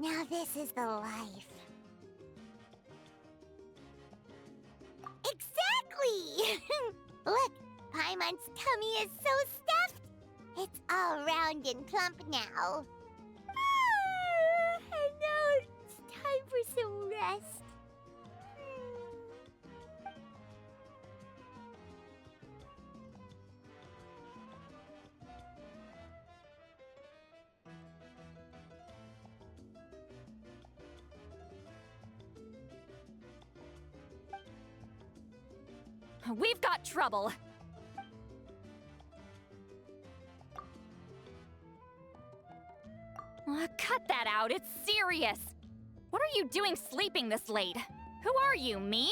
Now this is the life. Exactly! Look, Paimon's tummy is so stuffed. It's all round and plump now. And now it's time for some rest. We've got trouble. Cut that out, it's serious. What are you doing sleeping this late? Who are you, me?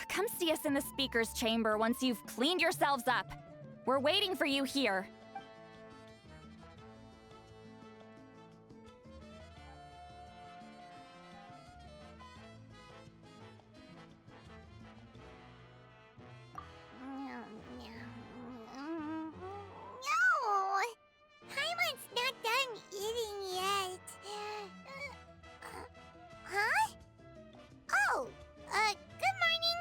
Come see us in the speaker's chamber once you've cleaned yourselves up. We're waiting for you here. No! Paimon's not done eating yet. Huh? Oh, good morning.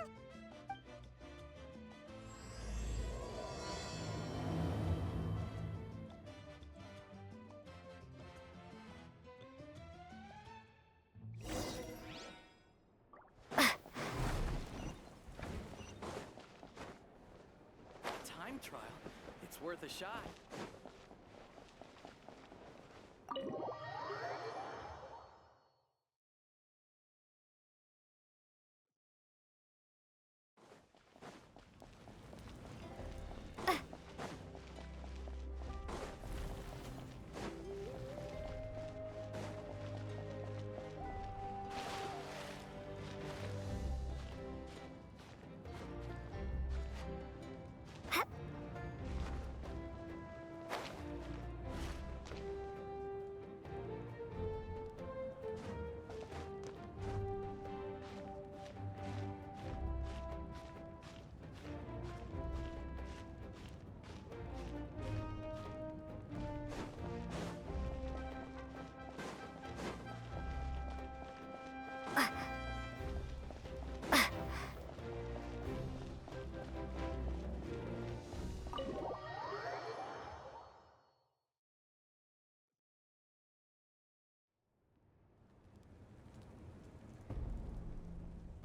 Time trial? It's worth a shot.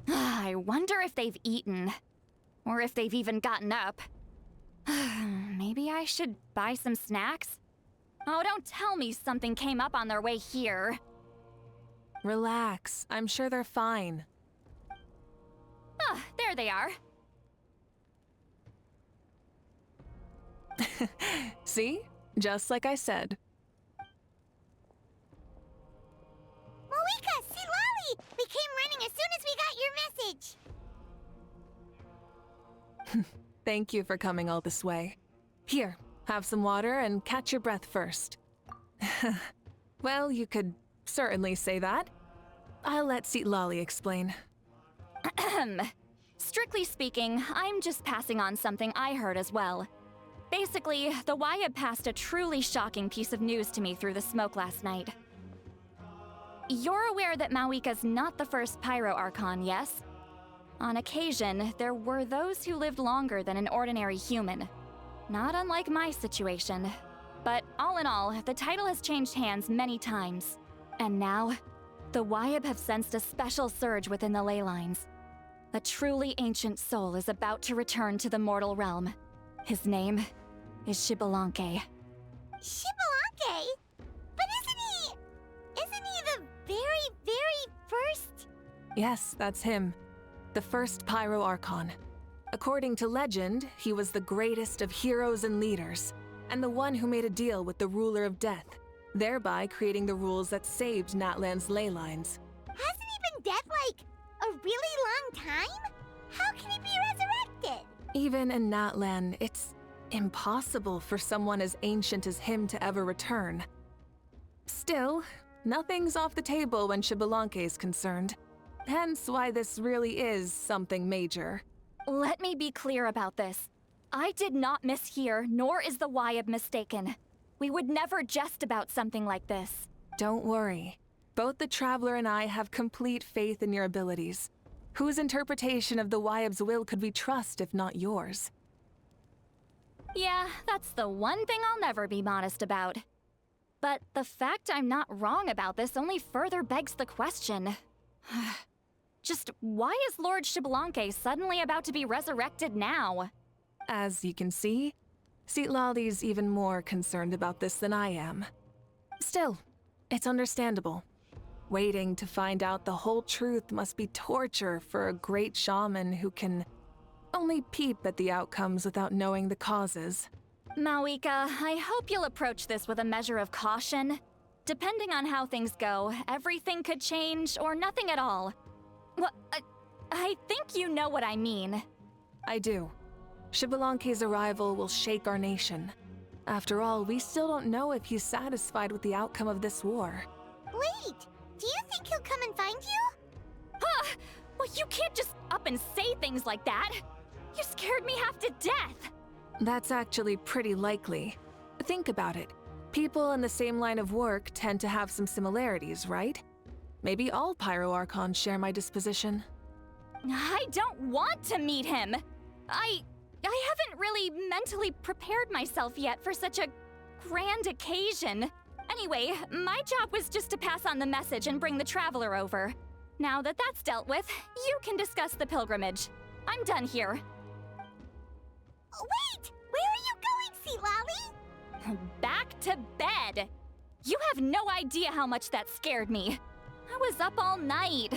I wonder if they've eaten. Or if they've even gotten up. Maybe I should buy some snacks? Oh, don't tell me something came up on their way here. Relax. I'm sure they're fine. Ah, there they are. See? Just like I said. Mavuika, see Lolly! We came running as soon as we got your message. Thank you for coming all this way. Here, have some water and catch your breath first. Well, you could certainly say that. I'll let Lolly explain. Strictly speaking, I'm just passing on something I heard as well. Basically, the Wyab passed a truly shocking piece of news to me through the smoke last night. You're aware that Mavuika's not the first Pyro Archon, yes? On occasion, there were those who lived longer than an ordinary human. Not unlike my situation. But all in all, the title has changed hands many times. And now, the Wyab have sensed a special surge within the ley lines. A truly ancient soul is about to return to the mortal realm. His name is Xbalanque. Xbalanque? But isn't he the very first? Yes, that's him. The first Pyro Archon. According to legend, he was the greatest of heroes and leaders, and the one who made a deal with the ruler of death, thereby creating the rules that saved Natlan's ley lines. Hasn't he been dead like a really long time? How can he be resurrected? Even in Natlan, it's impossible for someone as ancient as him to ever return. Still, nothing's off the table when Xbalanque is concerned. Hence why this really is something major. Let me be clear about this. I did not mishear, nor is the Wyab mistaken. We would never jest about something like this. Don't worry. Both the Traveler and I have complete faith in your abilities. Whose interpretation of the Wyab's will could we trust if not yours? Yeah, that's the one thing I'll never be modest about. But the fact I'm not wrong about this only further begs the question. Just why is Lord Xbalanque suddenly about to be resurrected now? As you can see, Citlali's even more concerned about this than I am. Still, it's understandable. Waiting to find out the whole truth must be torture for a great shaman who can only peep at the outcomes without knowing the causes. Mavuika, I hope you'll approach this with a measure of caution. Depending on how things go, everything could change or nothing at all. Well, I think you know what I mean. I do. Xbalanque's arrival will shake our nation. After all, we still don't know if he's satisfied with the outcome of this war. Wait, do you think he'll come and find you? Huh! Well, you can't just up and say things like that. You scared me half to death. That's actually pretty likely. Think about it. People in the same line of work tend to have some similarities, right? Maybe all Pyroarchons share my disposition. I don't want to meet him. I haven't really mentally prepared myself yet for such a grand occasion. Anyway, my job was just to pass on the message and bring the Traveler over. Now that that's dealt with, you can discuss the pilgrimage. I'm done here. Wait! Where are you going, Citlali? Back to bed! You have no idea how much that scared me. I was up all night.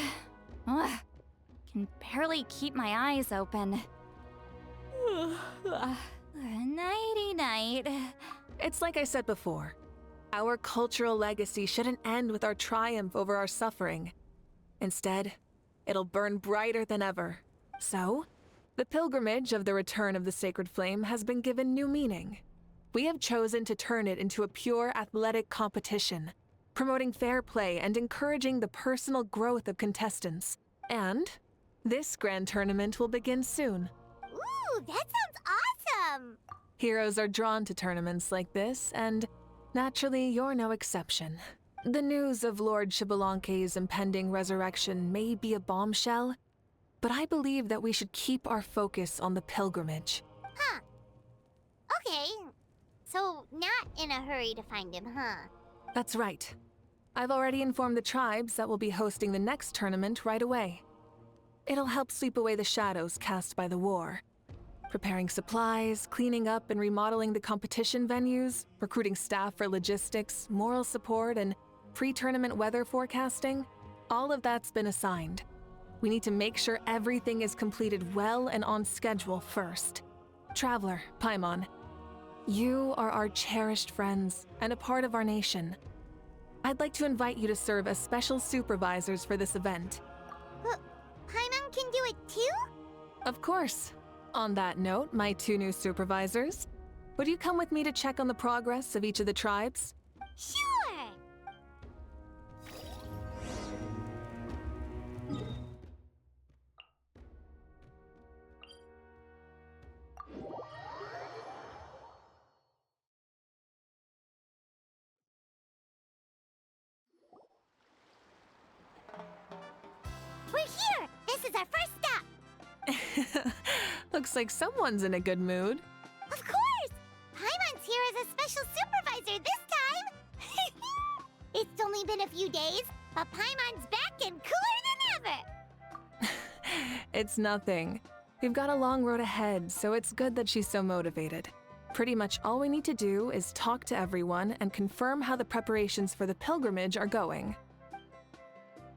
Ugh, can barely keep my eyes open. Nighty-night. It's like I said before. Our cultural legacy shouldn't end with our triumph over our suffering. Instead, it'll burn brighter than ever. So, the pilgrimage of the return of the sacred flame has been given new meaning. We have chosen to turn it into a pure athletic competition, promoting fair play and encouraging the personal growth of contestants. And this grand tournament will begin soon. Ooh, that sounds awesome! Heroes are drawn to tournaments like this, and naturally, you're no exception. The news of Lord Xbalanque's impending resurrection may be a bombshell, but I believe that we should keep our focus on the pilgrimage. Huh. Okay. So, not in a hurry to find him, huh? That's right. I've already informed the tribes that we'll be hosting the next tournament right away. It'll help sweep away the shadows cast by the war. Preparing supplies, cleaning up and remodeling the competition venues, recruiting staff for logistics, moral support, and pre-tournament weather forecasting, all of that's been assigned. We need to make sure everything is completed well and on schedule first. Traveler, Paimon, you are our cherished friends and a part of our nation. I'd like to invite you to serve as special supervisors for this event. Paimon can do it too? Of course. On that note, my two new supervisors, would you come with me to check on the progress of each of the tribes? Sure! We're here! This is our first stop! Looks like someone's in a good mood. Of course! Paimon's here as a special supervisor this time! It's only been a few days, but Paimon's back and cooler than ever! It's nothing. We've got a long road ahead, so it's good that she's so motivated. Pretty much all we need to do is talk to everyone and confirm how the preparations for the pilgrimage are going.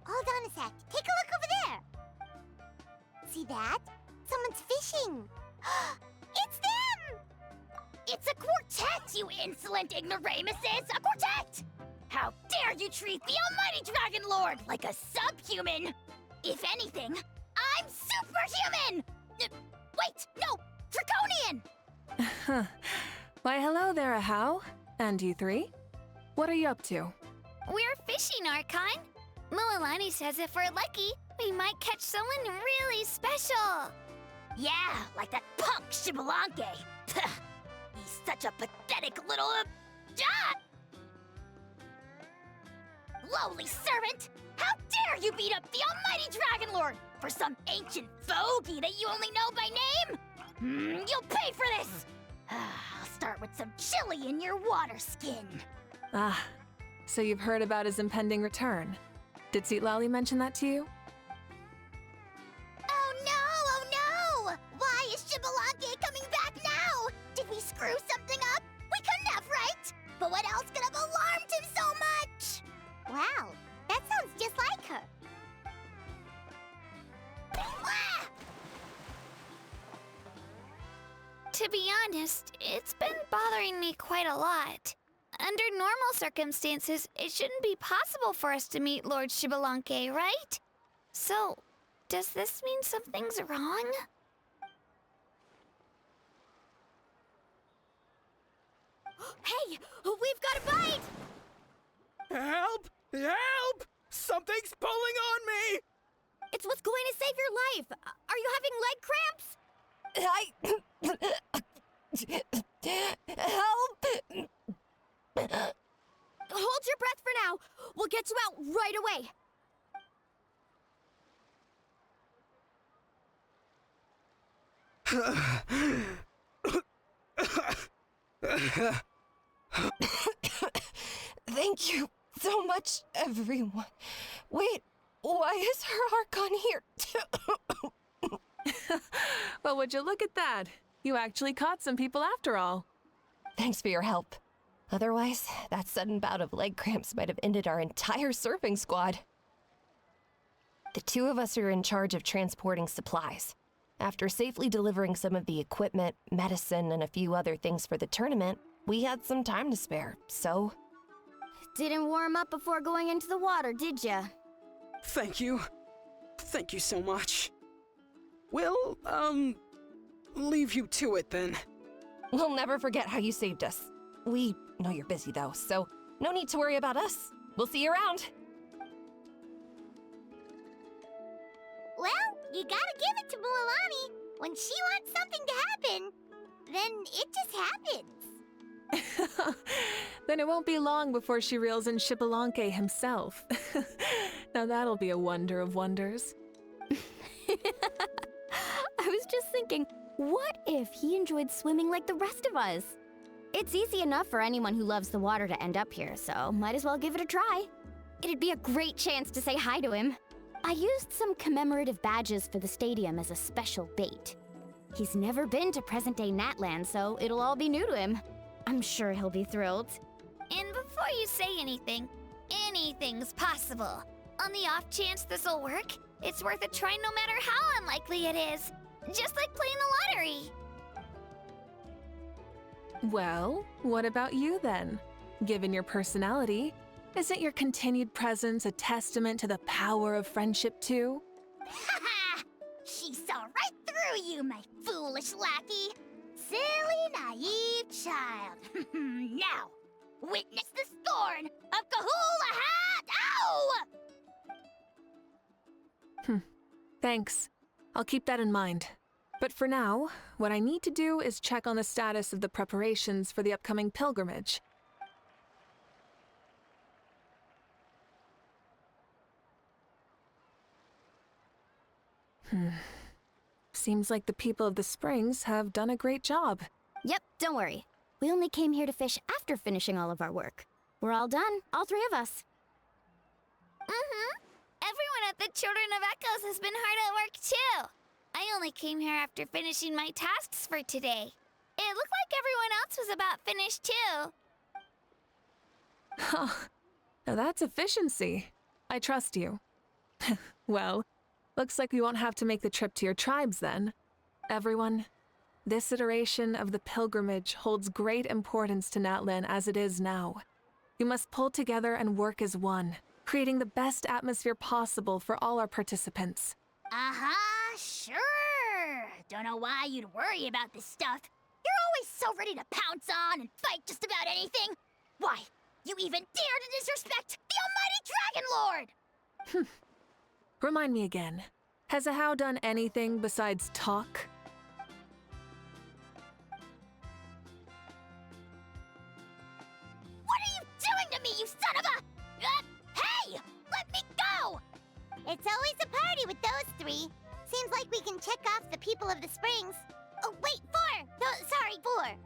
Hold on a sec. Take a look over there! See that? Someone's fishing! It's them! It's a quartet, you insolent ignoramuses! A quartet! How dare you treat the almighty Dragon Lord like a subhuman! If anything, I'm superhuman! Wait, no! Draconian! Why, hello there, Ahau. And you three? What are you up to? We're fishing, Archon. Mualani says if we're lucky, we might catch someone really special. Yeah, like that punk Xbalanque. He's such a pathetic little... lowly servant! How dare you beat up the almighty Dragon Lord for some ancient fogey that you only know by name? You'll pay for this! I'll start with some chili in your water skin. Ah, so you've heard about his impending return. Did Lally mention that to you? Oh no! Why is Shibalake coming back now? Did we screw something up? We couldn't have, right? But what else could have alarmed him so much? Wow, that sounds just like her. Ah! To be honest, it's been bothering me quite a lot. Under normal circumstances, it shouldn't be possible for us to meet Lord Shibalanke, right? So, does this mean something's wrong? Hey, we've got a bite! Help! Help! Something's pulling on me! It's what's going to save your life. Are you having leg cramps? Help! Hold your breath for now. We'll get you out right away. Thank you so much, everyone. Wait, why is her Archon here? Well, would you look at that? You actually caught some people after all. Thanks for your help. Otherwise, that sudden bout of leg cramps might have ended our entire surfing squad. The two of us are in charge of transporting supplies. After safely delivering some of the equipment, medicine, and a few other things for the tournament, we had some time to spare, so... Didn't warm up before going into the water, did ya? Thank you. Thank you so much. We'll, leave you to it then. We'll never forget how you saved us. We know you're busy though, so no need to worry about us. We'll see you around. Well, you gotta give it to Mualani. When she wants something to happen, then it just happens. Then it won't be long before she reels in Shibalanke himself. Now that'll be a wonder of wonders. I was just thinking, what if he enjoyed swimming like the rest of us? It's easy enough for anyone who loves the water to end up here, so might as well give it a try. It'd be a great chance to say hi to him. I used some commemorative badges for the stadium as a special bait. He's never been to present-day Natlan, so it'll all be new to him. I'm sure he'll be thrilled. And before you say anything, anything's possible. On the off chance this'll work, it's worth a try no matter how unlikely it is. Just like playing the lottery. Well, what about you then? Given your personality, isn't your continued presence a testament to the power of friendship too? Ha! She saw right through you, my foolish lackey. Silly, naive child. Now, witness the scorn of Kahula Hat! Ow! Thanks. I'll keep that in mind. But for now, what I need to do is check on the status of the preparations for the upcoming pilgrimage. Seems like the people of the Springs have done a great job. Yep, don't worry. We only came here to fish after finishing all of our work. We're all done, all three of us. Everyone at the Children of Echoes has been hard at work too. I only came here after finishing my tasks for today. It looked like everyone else was about finished too. Now that's efficiency. I trust you. Well, looks like we won't have to make the trip to your tribes then. Everyone, this iteration of the pilgrimage holds great importance to Natlan as it is now. We must pull together and work as one, creating the best atmosphere possible for all our participants. Sure. Don't know why you'd worry about this stuff. You're always so ready to pounce on and fight just about anything. Why, you even dare to disrespect the almighty Dragon Lord! Remind me again, has Ahau done anything besides talk? What are you doing to me, you son of a... Hey! happy with those 3. Seems like we can check off the people of the springs. Oh, wait, 4! No, sorry, 4.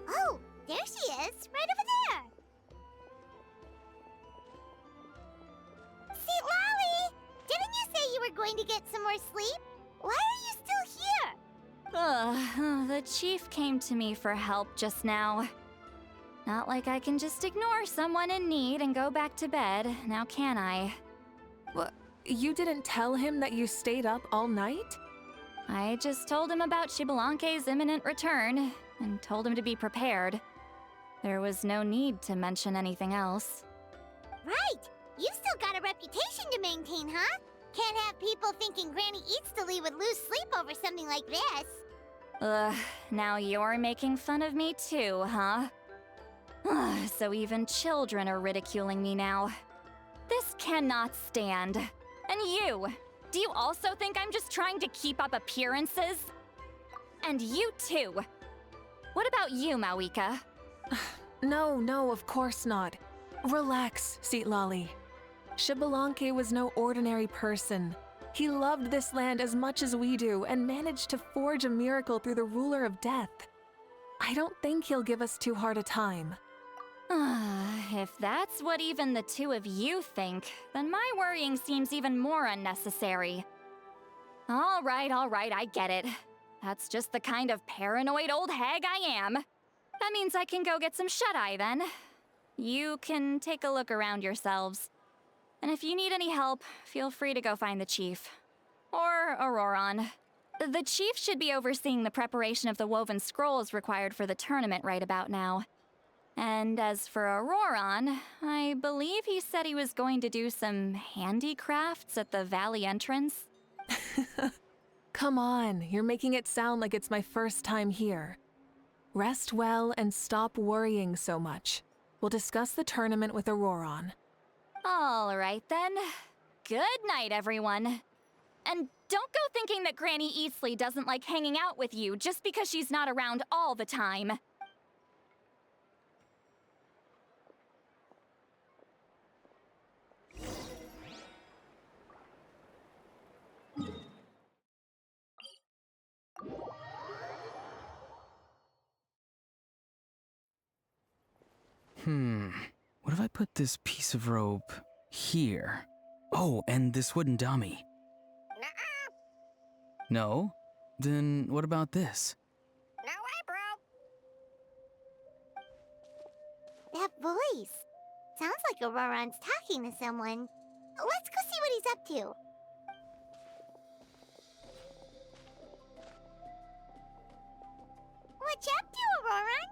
Oh, there she is, right over there. See, Lolly, didn't you say you were going to get some more sleep? Why are you still here? The chief came to me for help just now. Not like I can just ignore someone in need and go back to bed, now can I? What? You didn't tell him that you stayed up all night? I just told him about Xbalanque's imminent return, and told him to be prepared. There was no need to mention anything else. Right, you still got a reputation to maintain, huh? Can't have people thinking Granny Eatsley would lose sleep over something like this. Ugh, now you're making fun of me too, huh? Ugh, so even children are ridiculing me now. This cannot stand. And you! Do you also think I'm just trying to keep up appearances? And you too! What about you, Mavuika? No, of course not. Relax, Lolly. Xbalanque was no ordinary person. He loved this land as much as we do and managed to forge a miracle through the ruler of death. I don't think he'll give us too hard a time. If that's what even the two of you think, then my worrying seems even more unnecessary. All right, I get it. That's just the kind of paranoid old hag I am. That means I can go get some shut-eye then. You can take a look around yourselves. And if you need any help, feel free to go find the chief. Or Auroron. The chief should be overseeing the preparation of the woven scrolls required for the tournament right about now. And as for Auroron, I believe he said he was going to do some handicrafts at the valley entrance. Come on, you're making it sound like it's my first time here. Rest well and stop worrying so much. We'll discuss the tournament with Auroron. All right then. Good night, everyone. And don't go thinking that Granny Eatsley doesn't like hanging out with you just because she's not around all the time. What if I put this piece of rope here? Oh, and this wooden dummy. No? Then what about this? No way, bro. That voice. Sounds like Auroron's talking to someone. Let's go see what he's up to. What you up to, Auroron?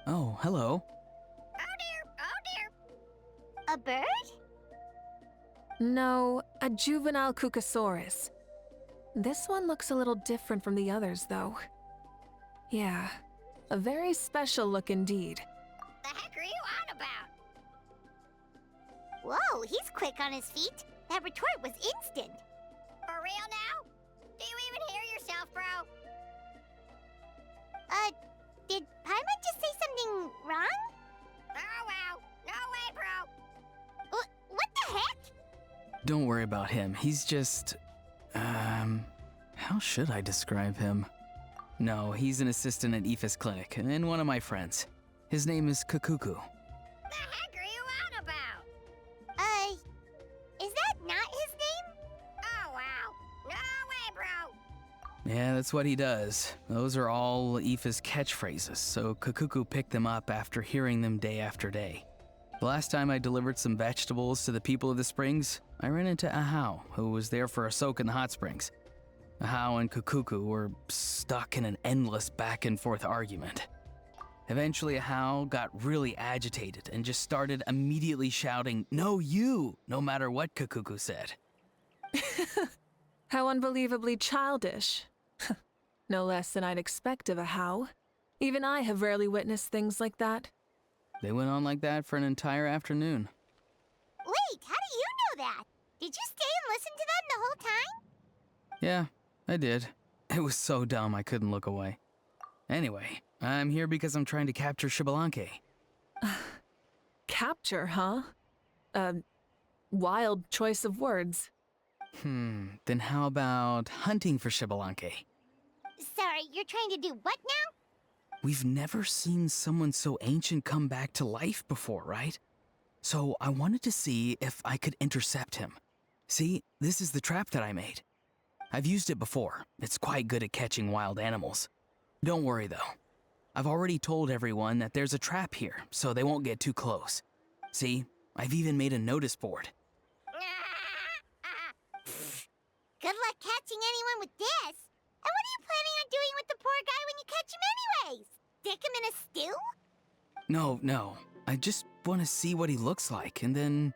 Oh, hello. Oh dear. A bird? No, a juvenile Cucasaurus. This one looks a little different from the others, though. Yeah, a very special look indeed. The heck are you on about? Whoa, he's quick on his feet. That retort was instant. For real now? Do you even hear yourself, bro? Did Paimon just say something wrong? Oh wow. No way, bro. What the heck? Don't worry about him. He's just... how should I describe him? No, he's an assistant at INVICTUS clinic, and one of my friends. His name is Kukuku. The heck are you on about? Is that not his name? Oh wow. No way, bro. Yeah, that's what he does. Those are all INVICTUS catchphrases, so Kukuku picked them up after hearing them day after day. The last time I delivered some vegetables to the people of the springs, I ran into Ahau, who was there for a soak in the hot springs. Ahau and Kukuku were stuck in an endless back-and-forth argument. Eventually, Hao got really agitated and just started immediately shouting, "No, you!" no matter what Kakuku said. How unbelievably childish. No less than I'd expect of a How. Even I have rarely witnessed things like that. They went on like that for an entire afternoon. Wait, how do you know that? Did you stay and listen to them the whole time? Yeah, I did. It was so dumb I couldn't look away. Anyway, I'm here because I'm trying to capture Xbalanque. Capture, huh? Wild choice of words. Then how about hunting for Xbalanque? Sorry, you're trying to do what now? We've never seen someone so ancient come back to life before, right? So I wanted to see if I could intercept him. See, this is the trap that I made. I've used it before. It's quite good at catching wild animals. Don't worry though. I've already told everyone that there's a trap here, so they won't get too close. See, I've even made a notice board. Good luck catching anyone with this. And what are you planning on doing with the poor guy when you catch him anyways? Stick him in a stew? No. I just want to see what he looks like, and then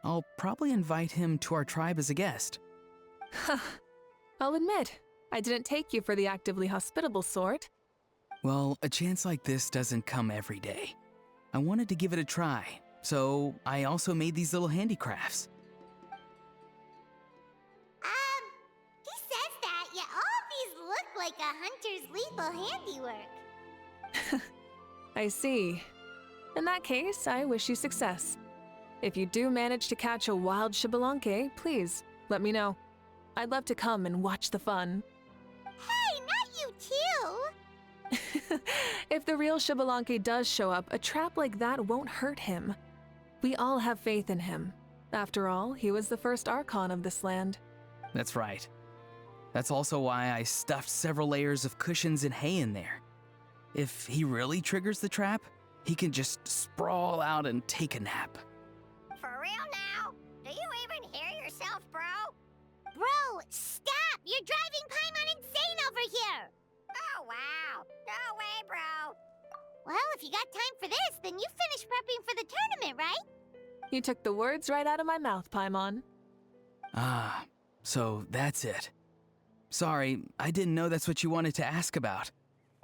I'll probably invite him to our tribe as a guest. I'll admit, I didn't take you for the actively hospitable sort. Well, a chance like this doesn't come every day. I wanted to give it a try, so I also made these little handicrafts. He says that, yet all of these look like a hunter's lethal handiwork. I see. In that case, I wish you success. If you do manage to catch a wild Xbalanque, please let me know. I'd love to come and watch the fun. Hey, not you too! If the real Xbalanque does show up, a trap like that won't hurt him. We all have faith in him. After all, he was the first Archon of this land. That's right. That's also why I stuffed several layers of cushions and hay in there. If he really triggers the trap, he can just sprawl out and take a nap. For real now? Do you even hear yourself, bro? Bro, stop! You're driving Paimon insane over here! Oh, wow. No way, bro. Well, if you got time for this, then you finished prepping for the tournament, right? You took the words right out of my mouth, Paimon. Ah, so that's it. Sorry, I didn't know that's what you wanted to ask about.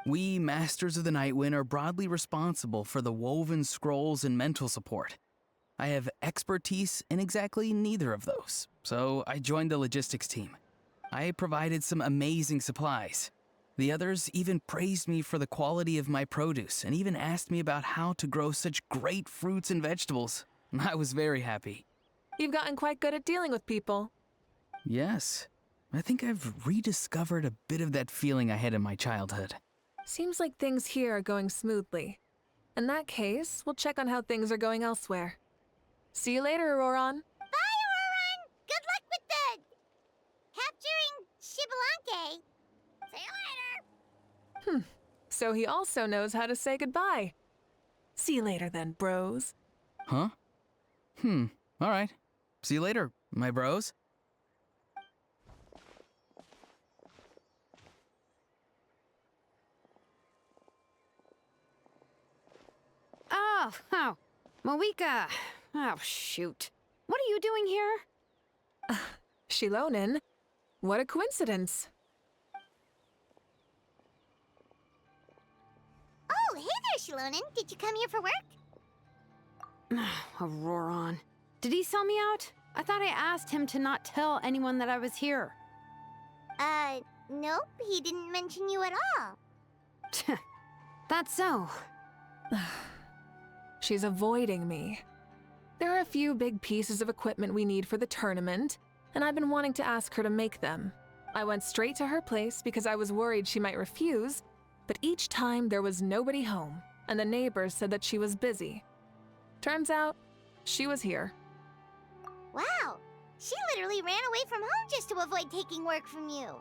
We, Masters of the Nightwind, are broadly responsible for the woven scrolls and mental support. I have expertise in exactly neither of those, so I joined the logistics team. I provided some amazing supplies. The others even praised me for the quality of my produce and even asked me about how to grow such great fruits and vegetables. I was very happy. You've gotten quite good at dealing with people. Yes, I think I've rediscovered a bit of that feeling I had in my childhood. Seems like things here are going smoothly. In that case, we'll check on how things are going elsewhere. See you later, Auroron. Bye, Auroron! Good luck with the... capturing Xbalanque. See you later! So he also knows how to say goodbye. See you later then, bros. Huh? Alright. See you later, my bros. Oh, Mavuika. Oh, shoot. What are you doing here? Shilonin? What a coincidence. Oh, hey there, Shilonin. Did you come here for work? Auroron. Did he sell me out? I thought I asked him to not tell anyone that I was here. Nope. He didn't mention you at all. That's so. She's avoiding me. There are a few big pieces of equipment we need for the tournament, and I've been wanting to ask her to make them. I went straight to her place because I was worried she might refuse, but each time there was nobody home, and the neighbors said that she was busy. Turns out, she was here. Wow. She literally ran away from home just to avoid taking work from you.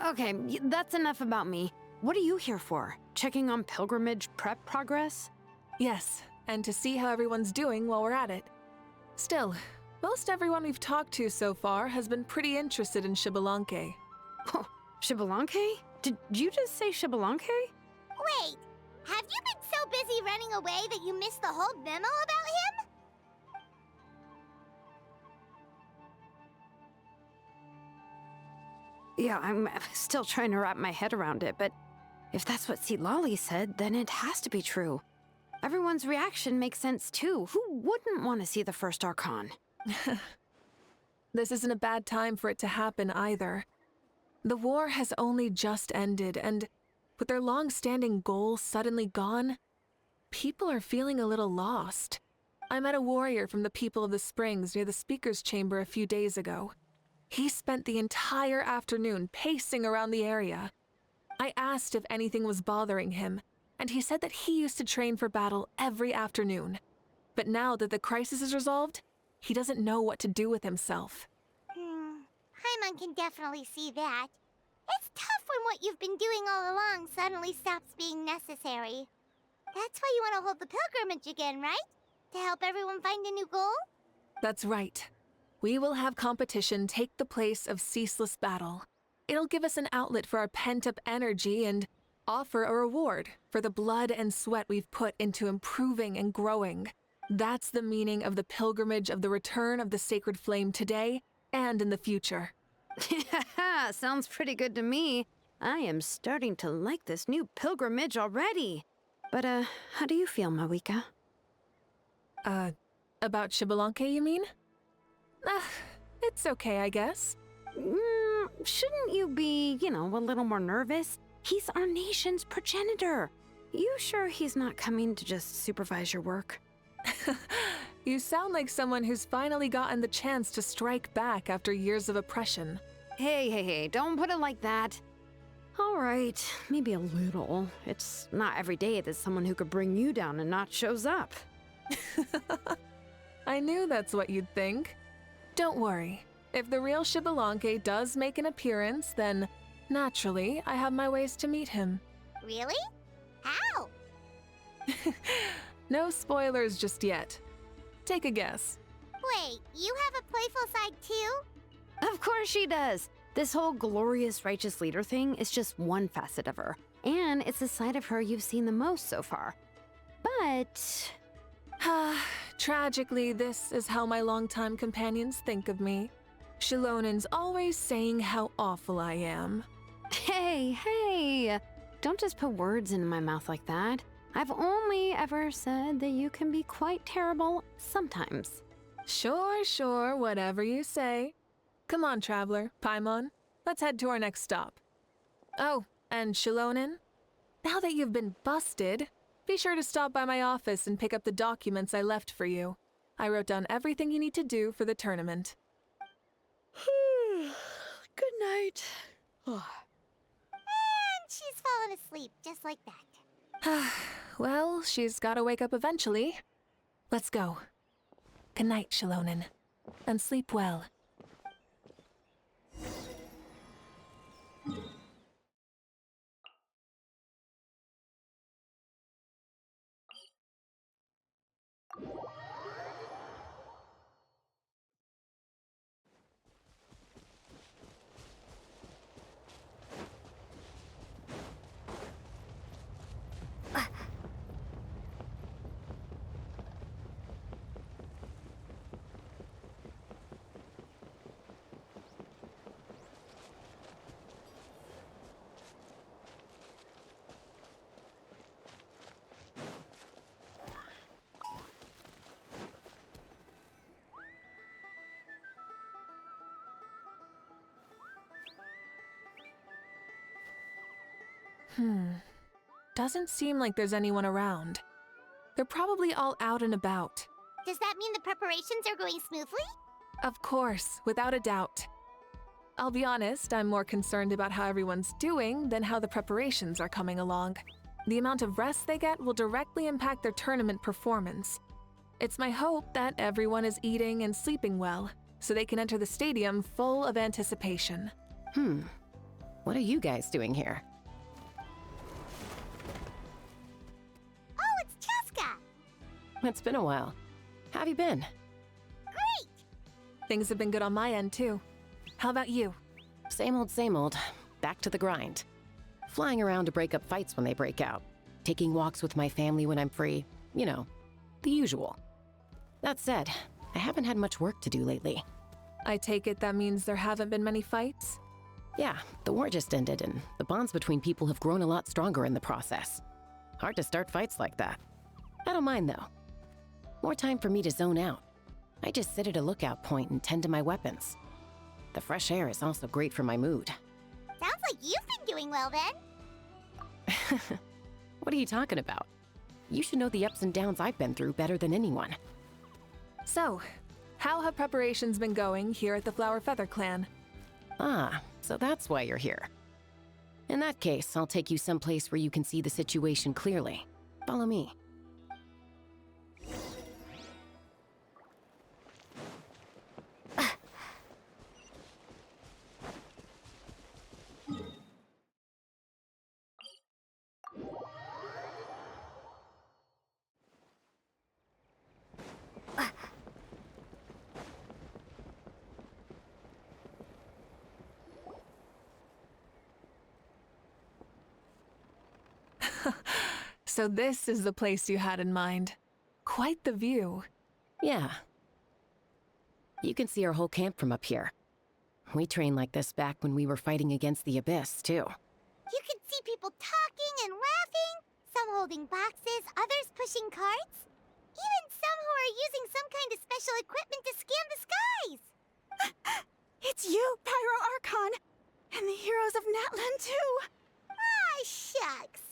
Okay, that's enough about me. What are you here for? Checking on pilgrimage prep progress? Yes, and to see how everyone's doing while we're at it. Still, most everyone we've talked to so far has been pretty interested in Xbalanque. Oh, Xbalanque? Did you just say Xbalanque? Wait, have you been so busy running away that you missed the whole memo about him? Yeah, I'm still trying to wrap my head around it, but if that's what Lolly said, then it has to be true. Everyone's reaction makes sense too. Who wouldn't want to see the first Archon? This isn't a bad time for it to happen either. The war has only just ended, and with their long-standing goal suddenly gone, people are feeling a little lost. I met a warrior from the People of the Springs near the Speaker's Chamber a few days ago. He spent the entire afternoon pacing around the area. I asked if anything was bothering him, and he said that he used to train for battle every afternoon. But now that the crisis is resolved, he doesn't know what to do with himself. Paimon can definitely see that. It's tough when what you've been doing all along suddenly stops being necessary. That's why you want to hold the pilgrimage again, right? To help everyone find a new goal? That's right. We will have competition take the place of ceaseless battle. It'll give us an outlet for our pent-up energy and offer a reward for the blood and sweat we've put into improving and growing. That's the meaning of the pilgrimage of the return of the sacred flame today and in the future. Sounds pretty good to me. I am starting to like this new pilgrimage already. But, how do you feel, Mavuika? About Xbalanque, you mean? It's okay, I guess. Shouldn't you be, a little more nervous? He's our nation's progenitor. You sure he's not coming to just supervise your work? You sound like someone who's finally gotten the chance to strike back after years of oppression. Hey, don't put it like that. All right, maybe a little. It's not every day that someone who could bring you down and not shows up. I knew that's what you'd think. Don't worry. If the real Xbalanque does make an appearance, then naturally I have my ways to meet him. Really? How? No spoilers just yet. Take a guess. Wait, you have a playful side too? Of course she does. This whole glorious righteous leader thing is just one facet of her. And it's the side of her you've seen the most so far. But... Tragically, this is how my longtime companions think of me. Shilonen's always saying how awful I am. Hey, don't just put words into my mouth like that. I've only ever said that you can be quite terrible sometimes. Sure, whatever you say. Come on, traveler, Paimon, let's head to our next stop. Oh, and Shilonen, now that you've been busted, be sure to stop by my office and pick up the documents I left for you. I wrote down everything you need to do for the tournament. Good night. And she's fallen asleep just like that. Well, she's gotta wake up eventually. Let's go. Good night, Shilonen, and sleep well. Doesn't seem like there's anyone around. They're probably all out and about. Does that mean the preparations are going smoothly? Of course, without a doubt. I'll be honest, I'm more concerned about how everyone's doing than how the preparations are coming along. The amount of rest they get will directly impact their tournament performance. It's my hope that everyone is eating and sleeping well, so they can enter the stadium full of anticipation. What are you guys doing here? Oh, it's Cheska! It's been a while. How have you been? Great! Things have been good on my end, too. How about you? Same old, same old. Back to the grind. Flying around to break up fights when they break out. taking walks with my family when I'm free. You know, the usual. That said, I haven't had much work to do lately. I take it that means there haven't been many fights? Yeah, the war just ended, and the bonds between people have grown a lot stronger in the process. Hard to start fights like that. I don't mind, though. More time for me to zone out. I just sit at a lookout point and tend to my weapons. The fresh air is also great for my mood. Sounds like you've been doing well then. What are you talking about? You should know the ups and downs I've been through better than anyone. So, how have preparations been going here at the Flower Feather Clan? Ah, so that's why you're here. In that case, I'll take you someplace where you can see the situation clearly. Follow me. So this is the place you had in mind. Quite the view. Yeah. You can see our whole camp from up here. We trained like this back when we were fighting against the Abyss, too. You can see people talking and laughing, some holding boxes, others pushing carts. Even some who are using some kind of special equipment to scan the skies. It's you, Pyro Archon! And the heroes of Natlan, too! Ah, shucks.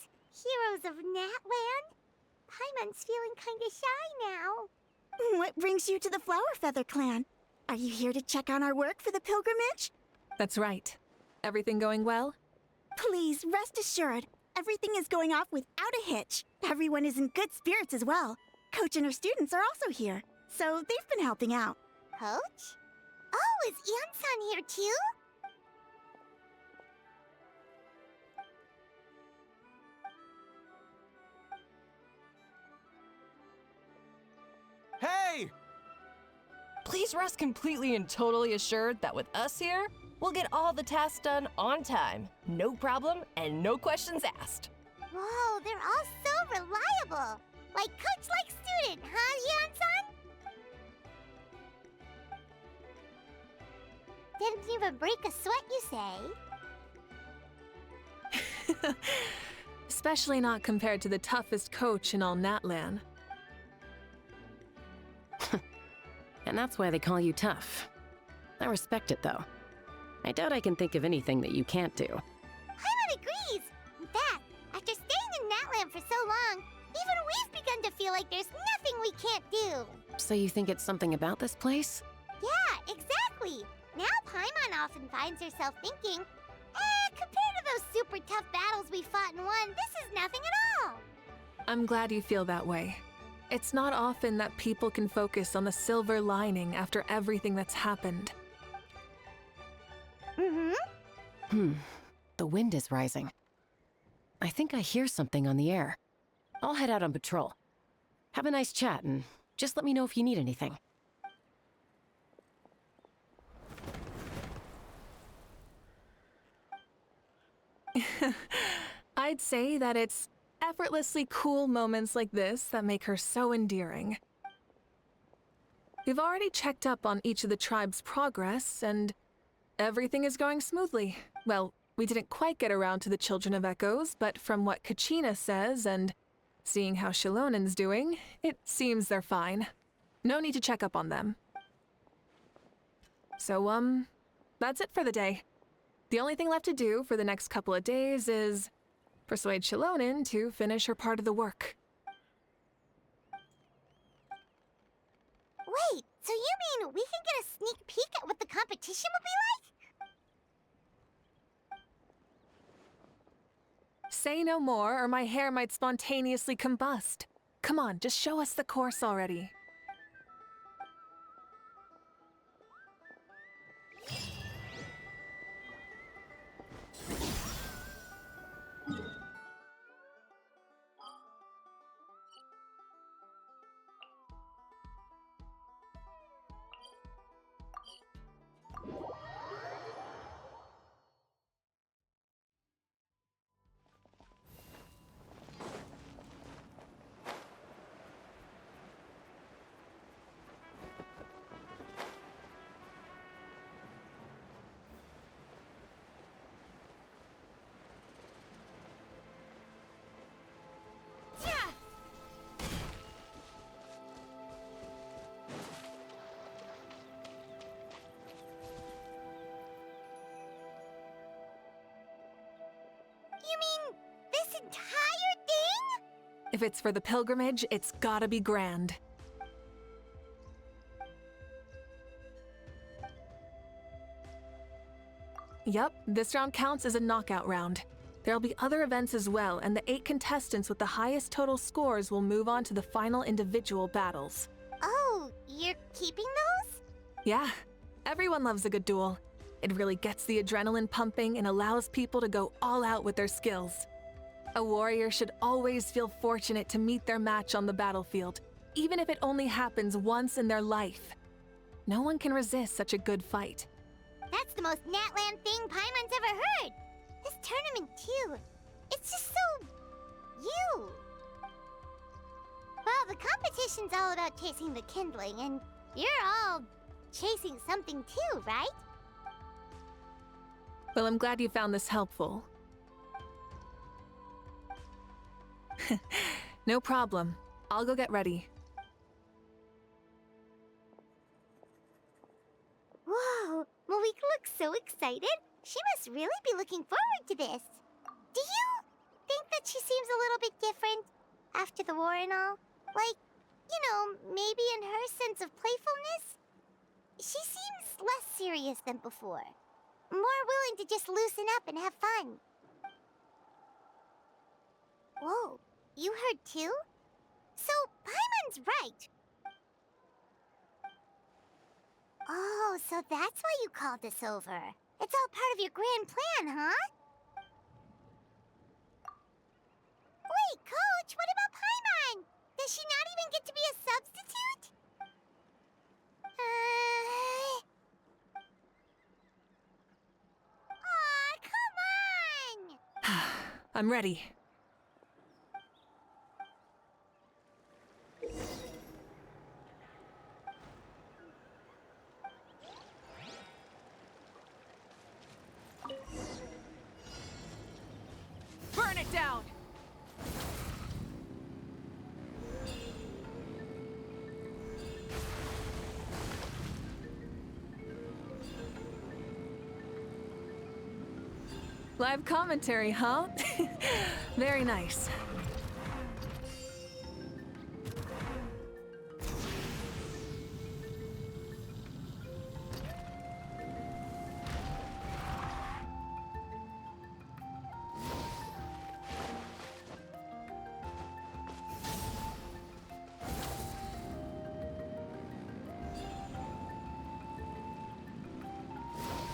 Heroes of Natlan? Paimon's feeling kinda shy now. What brings you to the Flower Feather Clan? Are you here to check on our work for the pilgrimage? That's right. Everything going well? Please, rest assured, everything is going off without a hitch. Everyone is in good spirits as well. Coach and her students are also here, so they've been helping out. Coach? Oh, is Ian-san here too? Hey! Please rest completely and totally assured that with us here, we'll get all the tasks done on time. No problem and no questions asked. Whoa, they're all so reliable. Like coach, like student, huh, Ian-san? Didn't even break a sweat, you say? Especially not compared to the toughest coach in all Natlan. And that's why they call you tough. I respect it, though. I doubt I can think of anything that you can't do. Paimon agrees! In fact, after staying in Natlan for so long, even we've begun to feel like there's nothing we can't do. So you think it's something about this place? Yeah, exactly. Now Paimon often finds herself thinking, compared to those super tough battles we fought and won, this is nothing at all. I'm glad you feel that way. It's not often that people can focus on the silver lining after everything that's happened. The wind is rising. I think I hear something on the air. I'll head out on patrol. Have a nice chat, and just let me know if you need anything. I'd say that it's effortlessly cool moments like this that make her so endearing. We've already checked up on each of the tribe's progress, and everything is going smoothly. Well, we didn't quite get around to the Children of Echoes, but from what Kachina says and seeing how Shilonen's doing, it seems they're fine. No need to check up on them. So, that's it for the day. The only thing left to do for the next couple of days is persuade Shilonen to finish her part of the work. Wait, so you mean we can get a sneak peek at what the competition will be like? Say no more, or my hair might spontaneously combust. Come on, just show us the course already. entire thing? If it's for the pilgrimage, it's gotta be grand. Yep, this round counts as a knockout round. There'll be other events as well, and the 8 contestants with the highest total scores will move on to the final individual battles. Oh, you're keeping those? Yeah, everyone loves a good duel. It really gets the adrenaline pumping and allows people to go all out with their skills. A warrior should always feel fortunate to meet their match on the battlefield, even if it only happens once in their life. No one can resist such a good fight. That's the most Natlan thing Paimon's ever heard. This tournament, too. It's just so... you. Well, the competition's all about chasing the kindling, and you're all chasing something too, right? Well, I'm glad you found this helpful. No problem. I'll go get ready. Whoa, Mavuika looks so excited. She must really be looking forward to this. Do you think that she seems a little bit different after the war and all? Like, you know, maybe in her sense of playfulness? She seems less serious than before. More willing to just loosen up and have fun. Whoa, you heard too? So, Paimon's right. Oh, so that's why you called us over. It's all part of your grand plan, huh? Wait, Coach, what about Paimon? Does she not even get to be a substitute? Aw, come on! I'm ready. Burn it down! Live commentary, huh? Very nice.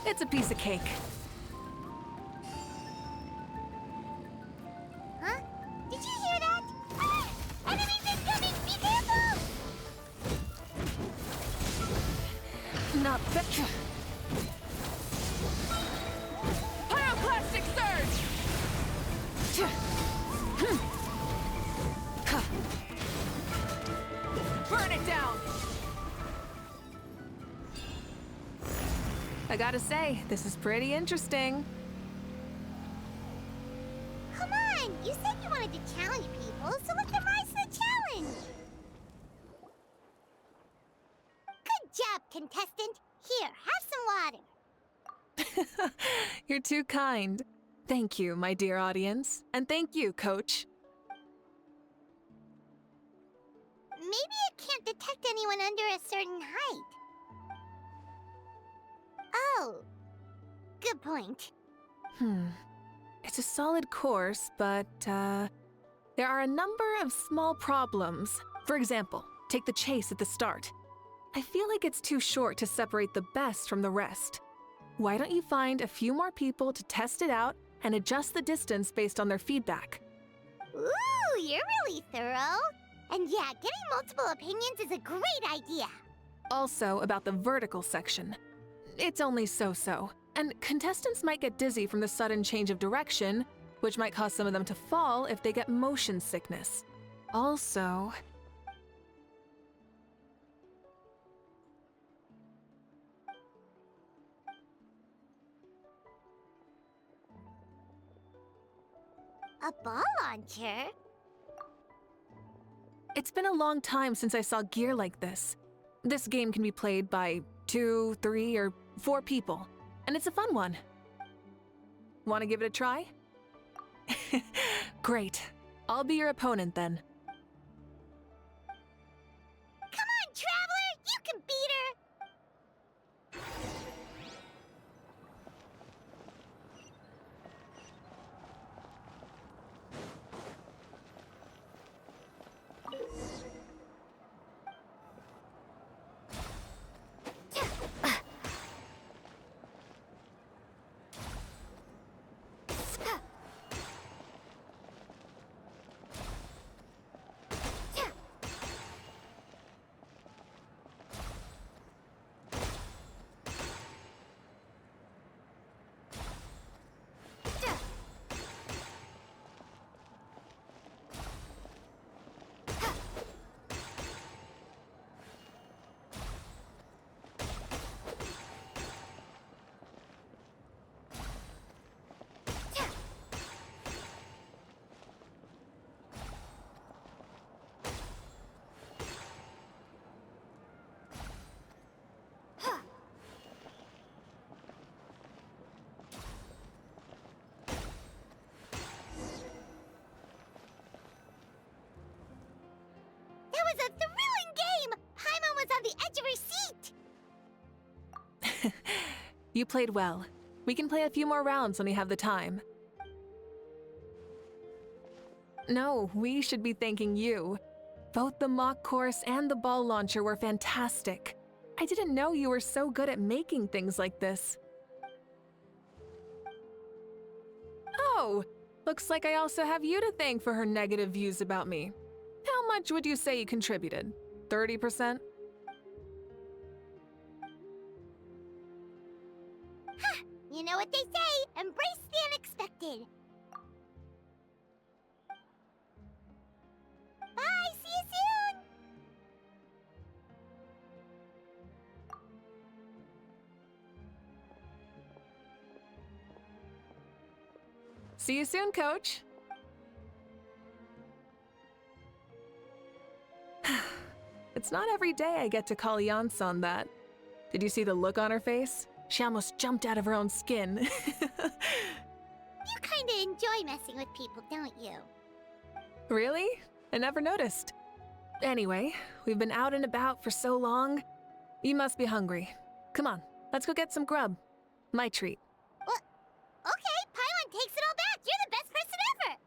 It's a piece of cake. Huh? Did you hear that? Ah! Enemies incoming! Be careful! Not Vectra. Pyroclastic surge! Burn it down! I gotta say, this is pretty interesting. Come on! You said you wanted to challenge people, so let them rise to the challenge! Good job, contestant! Here, have some water! You're too kind. Thank you, my dear audience. And thank you, Coach. Maybe it can't detect anyone under a certain height. Oh, good point. It's a solid course, but, there are a number of small problems. For example, take the chase at the start. I feel like it's too short to separate the best from the rest. Why don't you find a few more people to test it out and adjust the distance based on their feedback? Ooh, you're really thorough. And yeah, getting multiple opinions is a great idea. Also, about the vertical section. It's only so-so, and contestants might get dizzy from the sudden change of direction, which might cause some of them to fall if they get motion sickness. Also... A ball launcher? It's been a long time since I saw gear like this. This game can be played by 2, 3, or 4 people, and it's a fun one. Want to give it a try? Great. I'll be your opponent then. Come on, Traveler! You can beat her! That was a thrilling game! Paimon was on the edge of her seat! You played well. We can play a few more rounds when we have the time. No, we should be thanking you. Both the mock course and the ball launcher were fantastic. I didn't know you were so good at making things like this. Oh, looks like I also have you to thank for her negative views about me. How much would you say you contributed? 30%? You know what they say, embrace the unexpected. Bye, see you soon! See you soon, Coach. It's not every day I get to call Yansan that. Did you see the look on her face? She almost jumped out of her own skin. You kinda enjoy messing with people, don't you? Really? I never noticed. Anyway, we've been out and about for so long. You must be hungry. Come on, let's go get some grub. My treat. What? Okay, Paimon takes it all back. You're the best person ever.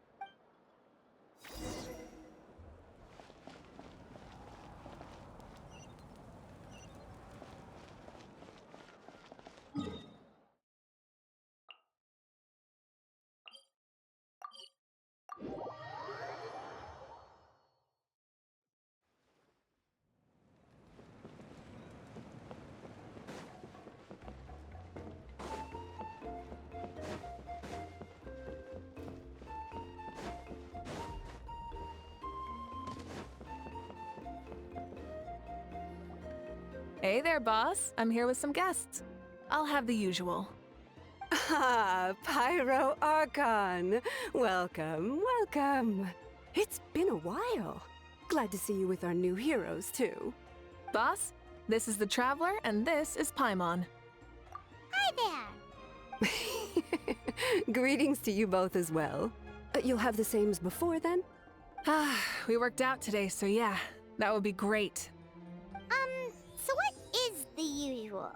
Hey there, boss. I'm here with some guests. I'll have the usual. Ah, Pyro Archon! Welcome, welcome. It's been a while. Glad to see you with our new heroes, too. Boss, this is the Traveler, and this is Paimon. Hi there. Greetings to you both as well. You'll have the same as before, then? Ah, we worked out today, so yeah, that would be great. So what is the usual?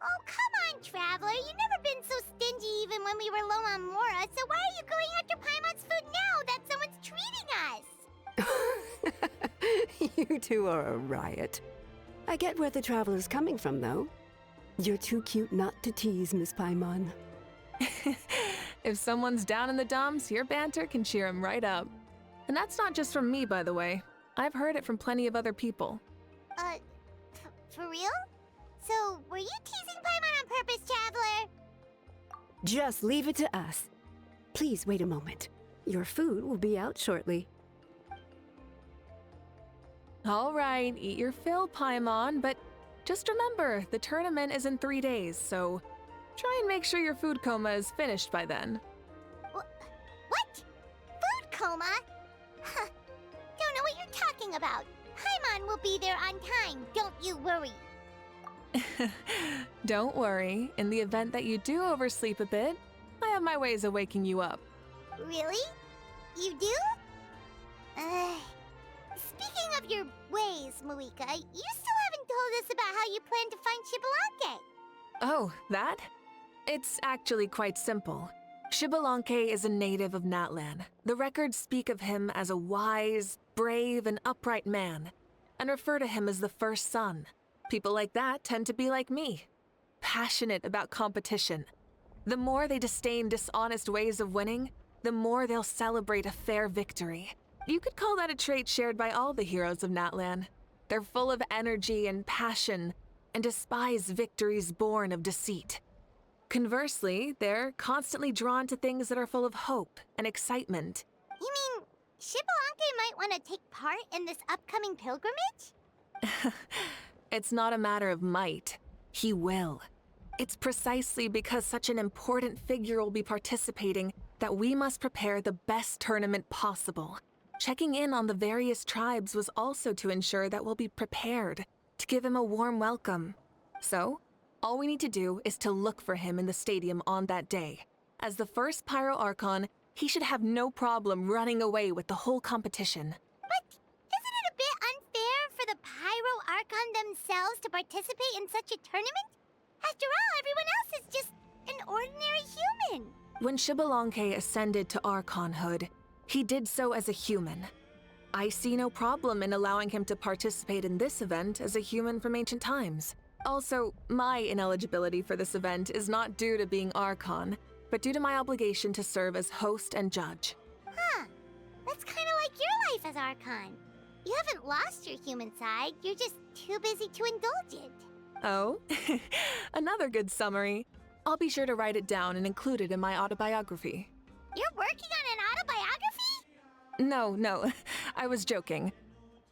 Oh, come on, Traveler. You've never been so stingy even when we were low on Mora, so why are you going after Paimon's food now that someone's treating us? You two are a riot. I get where the Traveler's coming from, though. You're too cute not to tease, Miss Paimon. If someone's down in the dumps, your banter can cheer him right up. And that's not just from me, by the way. I've heard it from plenty of other people. For real? So, were you teasing Paimon on purpose, Traveler? Just leave it to us. Please wait a moment. Your food will be out shortly. All right, eat your fill, Paimon, but just remember, the tournament is in 3 days, so try and make sure your food coma is finished by then. What? Food coma? Huh. Don't know what you're talking about. Paimon will be there on time, don't you worry. Don't worry, in the event that you do oversleep a bit, I have my ways of waking you up. Really? You do? Speaking of your ways, Mavuika, you still haven't told us about how you plan to find Xbalanque. Oh, that? It's actually quite simple. Xbalanque is a native of Natlan. The records speak of him as a wise, brave, and upright man, and refer to him as the first son. People like that tend to be like me, passionate about competition. The more they disdain dishonest ways of winning, the more they'll celebrate a fair victory. You could call that a trait shared by all the heroes of Natlan. They're full of energy and passion, and despise victories born of deceit. Conversely, they're constantly drawn to things that are full of hope and excitement. You mean Xbalanque might want to take part in this upcoming pilgrimage? It's not a matter of might. He will. It's precisely because such an important figure will be participating that we must prepare the best tournament possible. Checking in on the various tribes was also to ensure that we'll be prepared to give him a warm welcome. So, all we need to do is to look for him in the stadium on that day. As the first Pyro Archon, he should have no problem running away with the whole competition. But isn't it a bit unfair for the Pyro Archon themselves to participate in such a tournament? After all, everyone else is just an ordinary human. When Xbalanque ascended to Archonhood, he did so as a human. I see no problem in allowing him to participate in this event as a human from ancient times. Also, my ineligibility for this event is not due to being Archon, but due to my obligation to serve as host and judge. Huh. That's kind of like your life as Archon. You haven't lost your human side, you're just too busy to indulge it. Oh, another good summary. I'll be sure to write it down and include it in my autobiography. You're working on an autobiography? No, I was joking.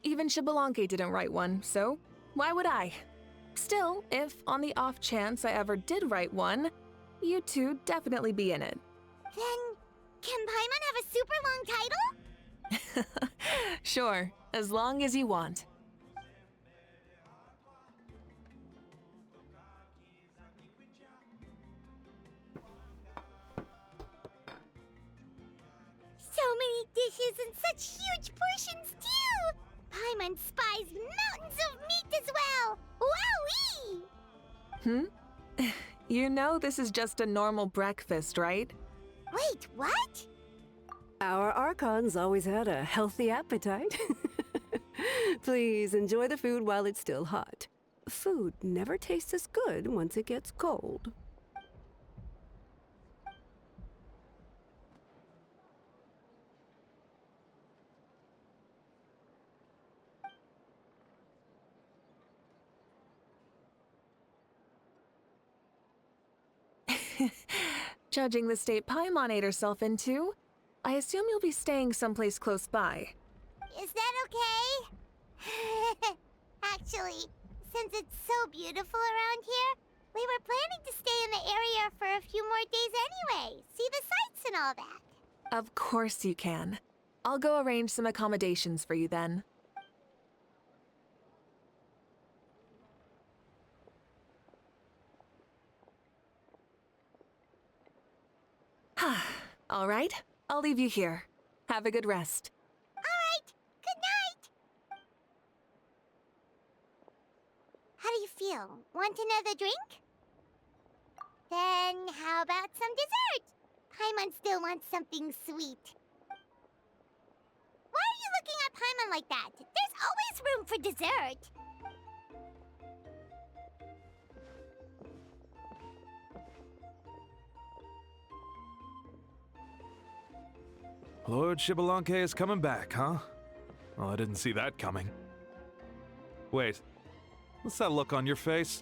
Even Xbalanque didn't write one, so why would I? Still, if on the off chance I ever did write one, you two definitely be in it. Then, can Paimon have a super long title? Sure, as long as you want. So many dishes and such huge portions, too! Paimon spies mountains of meat as well! Wowee! You know this is just a normal breakfast, right? Wait, what? Our Archons always had a healthy appetite. Please enjoy the food while it's still hot. Food never tastes as good once it gets cold. Judging the state Paimon ate herself into, I assume you'll be staying someplace close by. Is that okay? Actually, since it's so beautiful around here, we were planning to stay in the area for a few more days anyway, see the sights and all that. Of course you can. I'll go arrange some accommodations for you then. All right, I'll leave you here. Have a good rest. All right, good night. How do you feel? Want another drink? Then how about some dessert? Paimon still wants something sweet. Why are you looking at Paimon like that? There's always room for dessert. Lord Xbalanque is coming back, huh? Well, I didn't see that coming. Wait, what's that look on your face?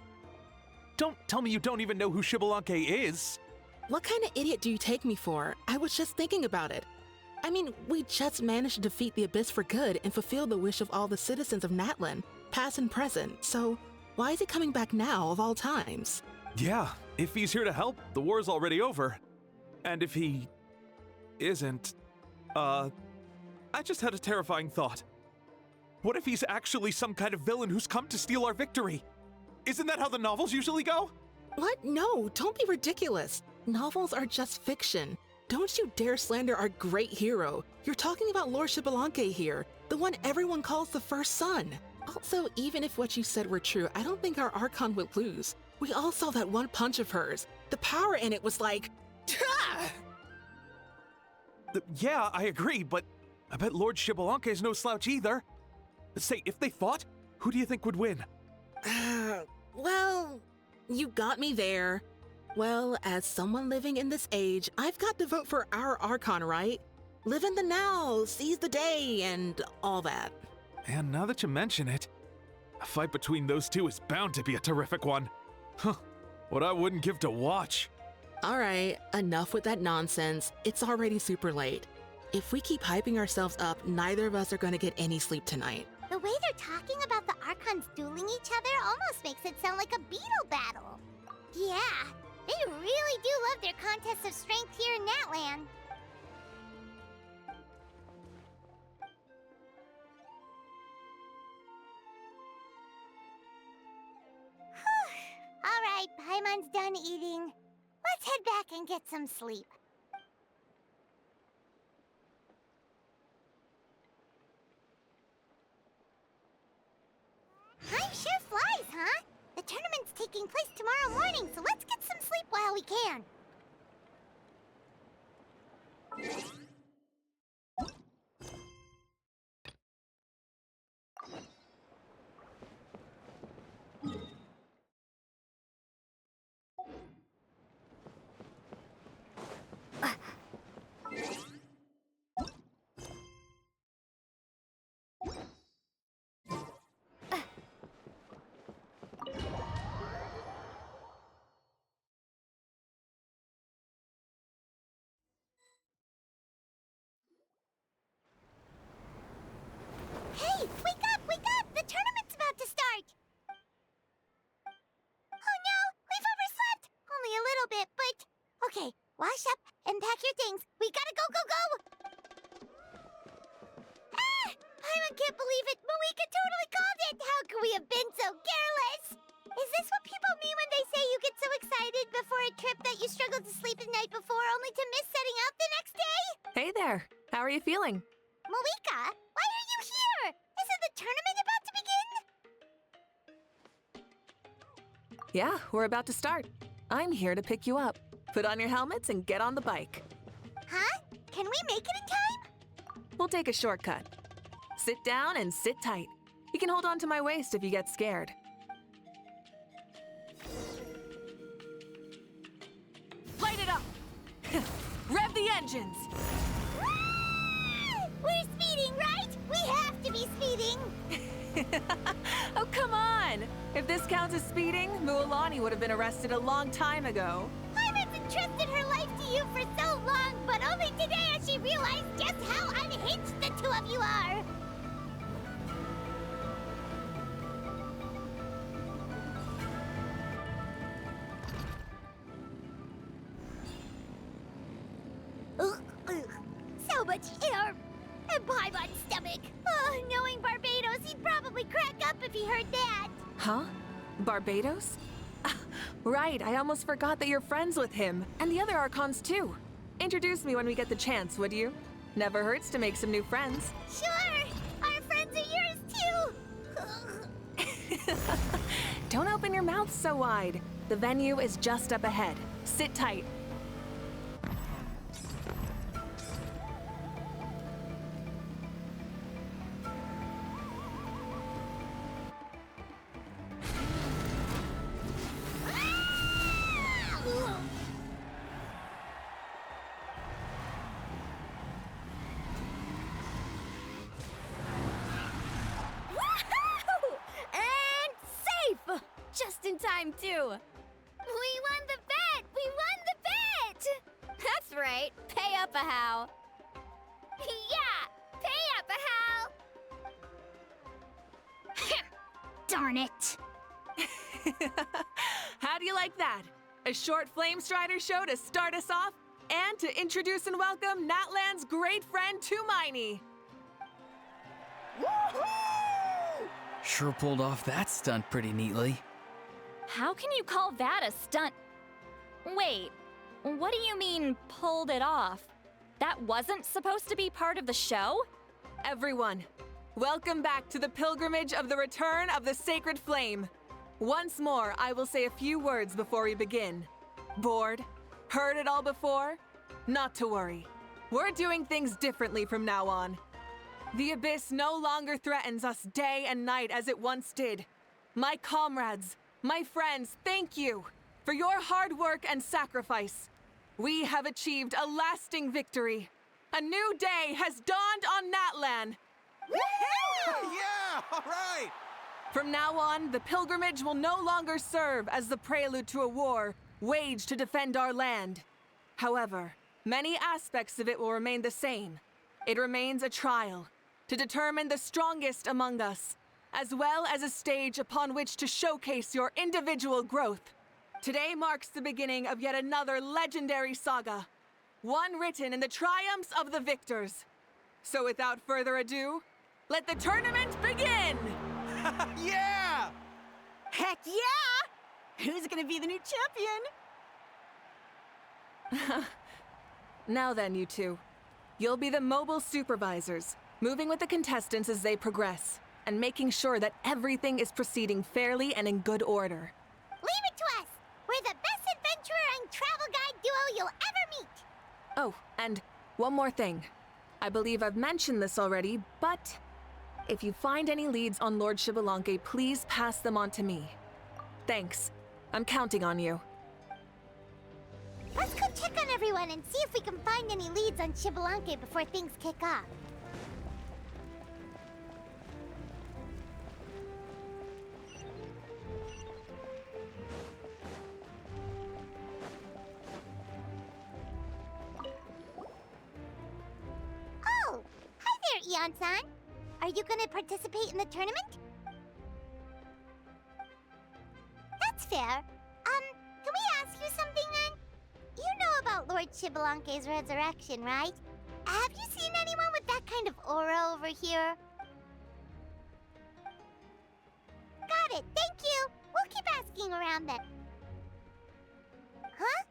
Don't tell me you don't even know who Xbalanque is! What kind of idiot do you take me for? I was just thinking about it. I mean, we just managed to defeat the Abyss for good and fulfill the wish of all the citizens of Natlan, past and present, so why is he coming back now of all times? Yeah, if he's here to help, the war's already over. And if he isn't, I just had a terrifying thought. What if he's actually some kind of villain who's come to steal our victory? Isn't that how the novels usually go? What? No, don't be ridiculous. Novels are just fiction. Don't you dare slander our great hero. You're talking about Lord Xbalanque here, the one everyone calls the first son. Also, even if what you said were true, I don't think our Archon would lose. We all saw that one punch of hers. The power in it was like... Yeah, I agree, but I bet Lord Xbalanque is no slouch either. Say, if they fought, who do you think would win? Well, you got me there. Well, as someone living in this age, I've got to vote for our Archon, right? Live in the now, seize the day, and all that. And now that you mention it, a fight between those two is bound to be a terrific one. Huh, what I wouldn't give to watch. All right, enough with that nonsense. It's already super late. If we keep hyping ourselves up, neither of us are going to get any sleep tonight. The way they're talking about the Archons dueling each other almost makes it sound like a beetle battle. Yeah, they really do love their contests of strength here in Natlan. All right, Paimon's done eating. Let's head back and get some sleep. Time sure flies, huh? The tournament's taking place tomorrow morning, so let's get some sleep while we can. Hey, wake up, wake up! The tournament's about to start! Oh no, we've overslept! Only a little bit, but... Okay, wash up and pack your things. We gotta go, go, go! Ah! I can't believe it! Mavuika totally called it! How could we have been so careless? Is this what people mean when they say you get so excited before a trip that you struggle to sleep the night before only to miss setting out the next day? Hey there. How are you feeling? Mavuika, why are you here? Isn't the tournament about to begin? Yeah, we're about to start. I'm here to pick you up. Put on your helmets and get on the bike. Huh? Can we make it in time? We'll take a shortcut. Sit down and sit tight. You can hold on to my waist if you get scared. Light it up! Rev the engines! We're speeding, right? We have to be speeding! Oh, come on! If this counts as speeding, Mualani would have been arrested a long time ago. Pirate's entrusted her life to you for so long, but only today has she realized just how unhinged the two of you are! So much air! And Paimon's stomach! Oh, knowing Barbados, he'd probably crack up if he heard that! Huh? Barbados? Right, I almost forgot that you're friends with him, and the other Archons too. Introduce me when we get the chance, would you? Never hurts to make some new friends. Sure! Our friends are yours too! Don't open your mouth so wide. The venue is just up ahead. Sit tight. Just in time, too. We won the bet! We won the bet! That's right. Pay up a how. Yeah! Pay up a how! Darn it! How do you like that? A short Flame Strider show to start us off, and to introduce and welcome Natlan's great friend, Tumaini. Sure pulled off that stunt pretty neatly. How can you call that a stunt? Wait, What do you mean, pulled it off? That wasn't supposed to be part of the show? Everyone, welcome back to the pilgrimage of the return of the sacred flame. Once more, I will say a few words before we begin. Bored? Heard it all before? Not to worry. We're doing things differently from now on. The abyss no longer threatens us day and night as it once did. My comrades, my friends, thank you for your hard work and sacrifice. We have achieved a lasting victory. A new day has dawned on Natlan. Yeah, all right! From now on, the pilgrimage will no longer serve as the prelude to a war waged to defend our land. However, many aspects of it will remain the same. It remains a trial to determine the strongest among us, as well as a stage upon which to showcase your individual growth. Today marks the beginning of yet another legendary saga, one written in the triumphs of the victors. So without further ado, let the tournament begin! Yeah! Heck yeah! Who's gonna be the new champion? Now then, you two. You'll be the mobile supervisors, moving with the contestants as they progress, and making sure that everything is proceeding fairly and in good order. Leave it to us! We're the best adventurer and travel guide duo you'll ever meet! Oh, and one more thing. I believe I've mentioned this already, but if you find any leads on Lord Xbalanque, please pass them on to me. Thanks. I'm counting on you. Let's go check on everyone and see if we can find any leads on Xbalanque before things kick off. Oh! Hi there, Eon-san! Are you gonna participate in the tournament? That's fair. Can we ask you something then? You know about Lord Xbalanque's resurrection, right? Have you seen anyone with that kind of aura over here? Got it, thank you! We'll keep asking around then. Huh?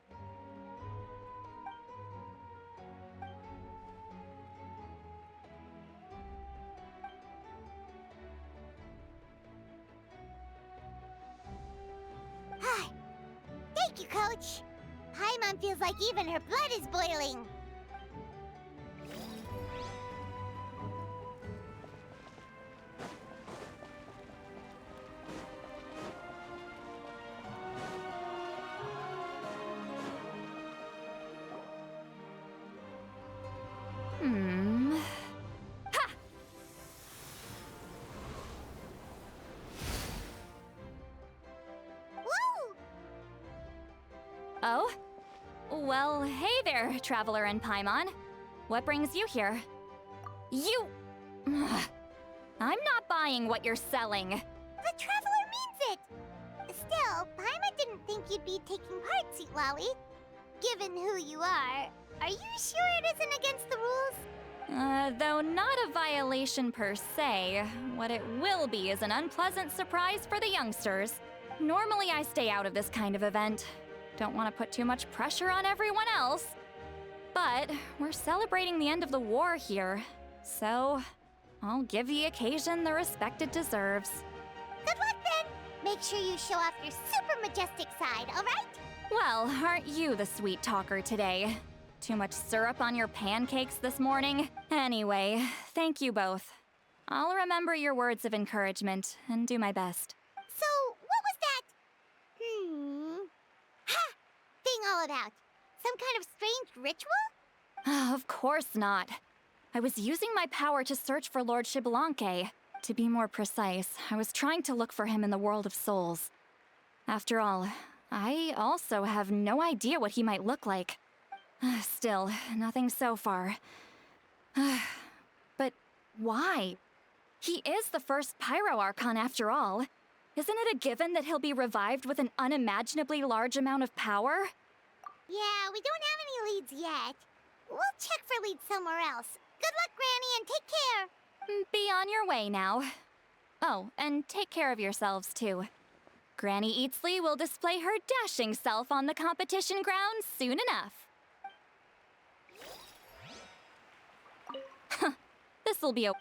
Thank you, Coach. Paimon feels like even her blood is boiling. Ha! Woo! Oh? Well, hey there, Traveler and Paimon. What brings you here? You... I'm not buying what you're selling. The Traveler means it! Still, Paimon didn't think you'd be taking part, Sweet Lolly. Given who you are you sure it isn't against the rules? Though not a violation per se, what it will be is an unpleasant surprise for the youngsters. Normally I stay out of this kind of event. Don't want to put too much pressure on everyone else. But we're celebrating the end of the war here, so I'll give the occasion the respect it deserves. Good luck then! Make sure you show off your super majestic side, alright? Well, aren't you the sweet talker today? Too much syrup on your pancakes this morning? Anyway, thank you both. I'll remember your words of encouragement and do my best. So, what was that? Ha! Thing all about? Some kind of strange ritual? Of course not. I was using my power to search for Lord Xbalanque. To be more precise, I was trying to look for him in the world of souls. After all, I also have no idea what he might look like. Still, nothing so far. But why? He is the first Pyro Archon after all. Isn't it a given that he'll be revived with an unimaginably large amount of power? Yeah, we don't have any leads yet. We'll check for leads somewhere else. Good luck, Granny, and take care. Be on your way now. Oh, and take care of yourselves, too. Granny Eatsley will display her dashing self on the competition grounds soon enough. This'll be a...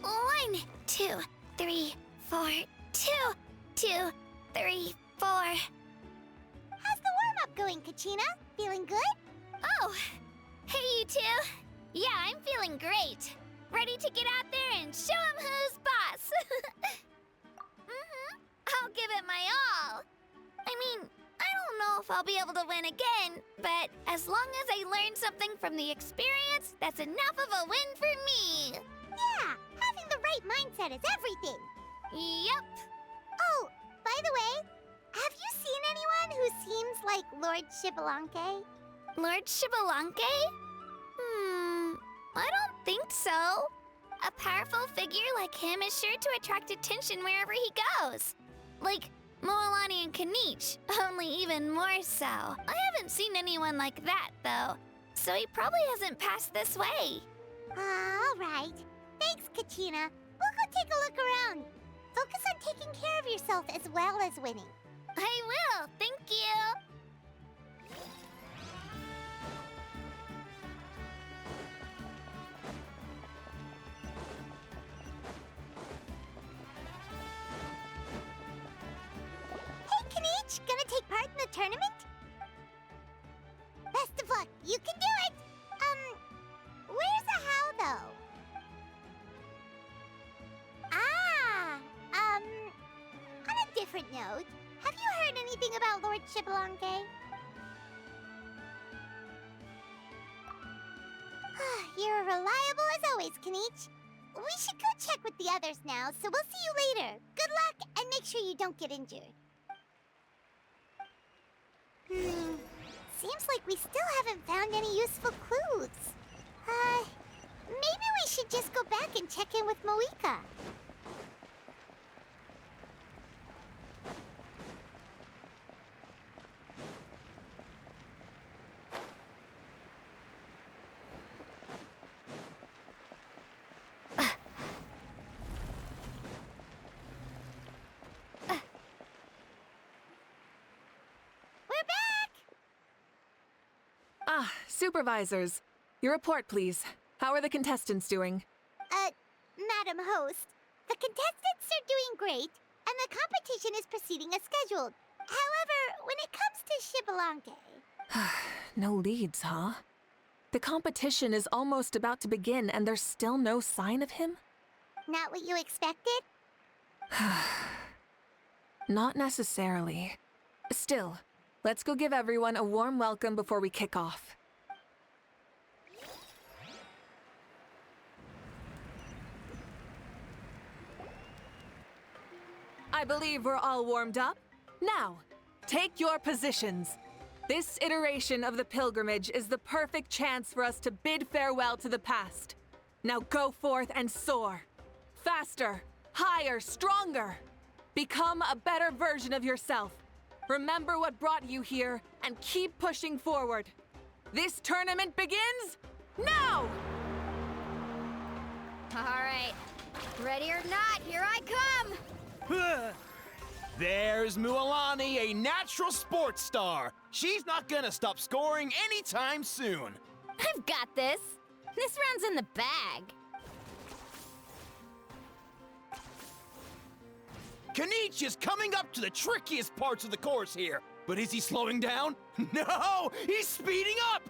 One, 2, 3, 4, 2, 2, 3, 4. How's the warm-up going, Kachina? Feeling good? Oh, hey you two. Yeah, I'm feeling great. Ready to get out there and show 'em who's boss. I'll give it my all. I mean, I don't know if I'll be able to win again, but as long as I learn something from the experience, that's enough of a win for me. Yeah, having the right mindset is everything. Yep. Oh, by the way, have you seen anyone who seems like Lord Shibalanke? Lord Shibalanke? I don't think so. A powerful figure like him is sure to attract attention wherever he goes. Like Moalani and Kanich, only even more so. I haven't seen anyone like that, though, so he probably hasn't passed this way. All right. Thanks, Kachina. We'll go take a look around. Focus on taking care of yourself as well as winning. I will, thank you. Hey, Kanich, gonna take part in the tournament? Best of luck. You can do it. Where's the how, though? On a different note, have you heard anything about Lord Shibalanke? You're reliable as always, Kanich. We should go check with the others now, so we'll see you later. Good luck, and make sure you don't get injured. Seems like we still haven't found any useful clues. Maybe we should just go back and check in with Mavuika. Supervisors, your report, please. How are the contestants doing? Madam Host, the contestants are doing great, and the competition is proceeding as scheduled. However, when it comes to Shibalanke... No leads, huh? The competition is almost about to begin, and there's still no sign of him? Not what you expected? Not necessarily. Still, let's go give everyone a warm welcome before we kick off. I believe we're all warmed up. Now, take your positions. This iteration of the pilgrimage is the perfect chance for us to bid farewell to the past. Now go forth and soar. Faster, higher, stronger. Become a better version of yourself. Remember what brought you here and keep pushing forward. This tournament begins now! All right. Ready or not, here I come! There's Mualani, a natural sports star. She's not gonna stop scoring anytime soon. I've got this. This round's in the bag. Kanich is coming up to the trickiest parts of the course here. But is he slowing down? No! He's speeding up!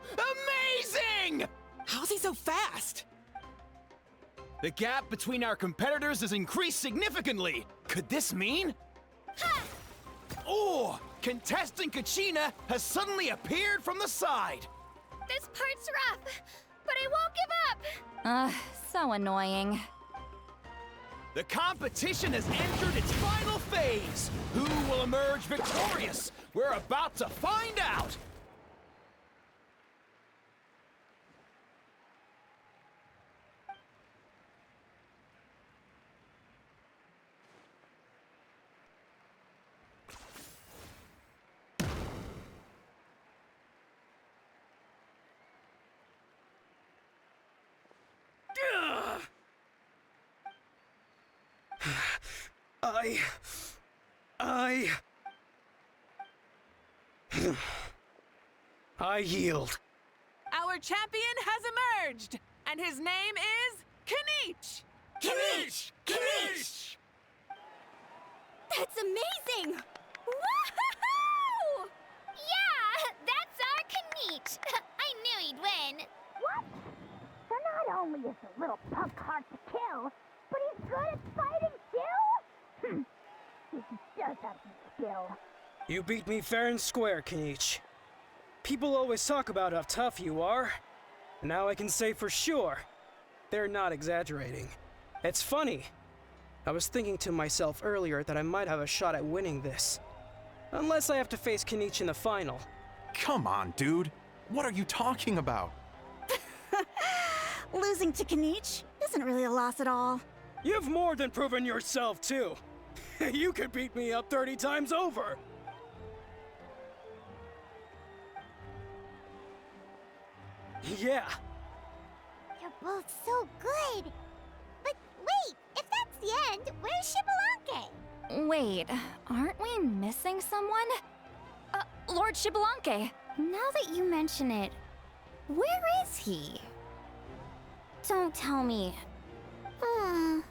Amazing! How's he so fast? The gap between our competitors has increased significantly. Could this mean? Ha! Oh! Contestant Kachina has suddenly appeared from the side. This part's rough, but I won't give up. So annoying. The competition has entered its final phase. Who will emerge victorious? We're about to find out. I yield. Our champion has emerged, and his name is Kanich! Kanich! Kanich! That's amazing! Woohoo! Yeah, that's our Kanich. I knew he'd win. What? So not only is the little punk hard to kill, but he's good at fighting too? He does have some skill. You beat me fair and square, Kanich. People always talk about how tough you are. Now I can say for sure, they're not exaggerating. It's funny. I was thinking to myself earlier that I might have a shot at winning this. Unless I have to face Kanich in the final. Come on, dude. What are you talking about? Losing to Kanich isn't really a loss at all. You've more than proven yourself, too. You could beat me up 30 times over. Yeah. You're both so good. But wait, if that's the end, where's Xbalanque? Wait, aren't we missing someone? Lord Xbalanque. Now that you mention it, where is he? Don't tell me. Huh?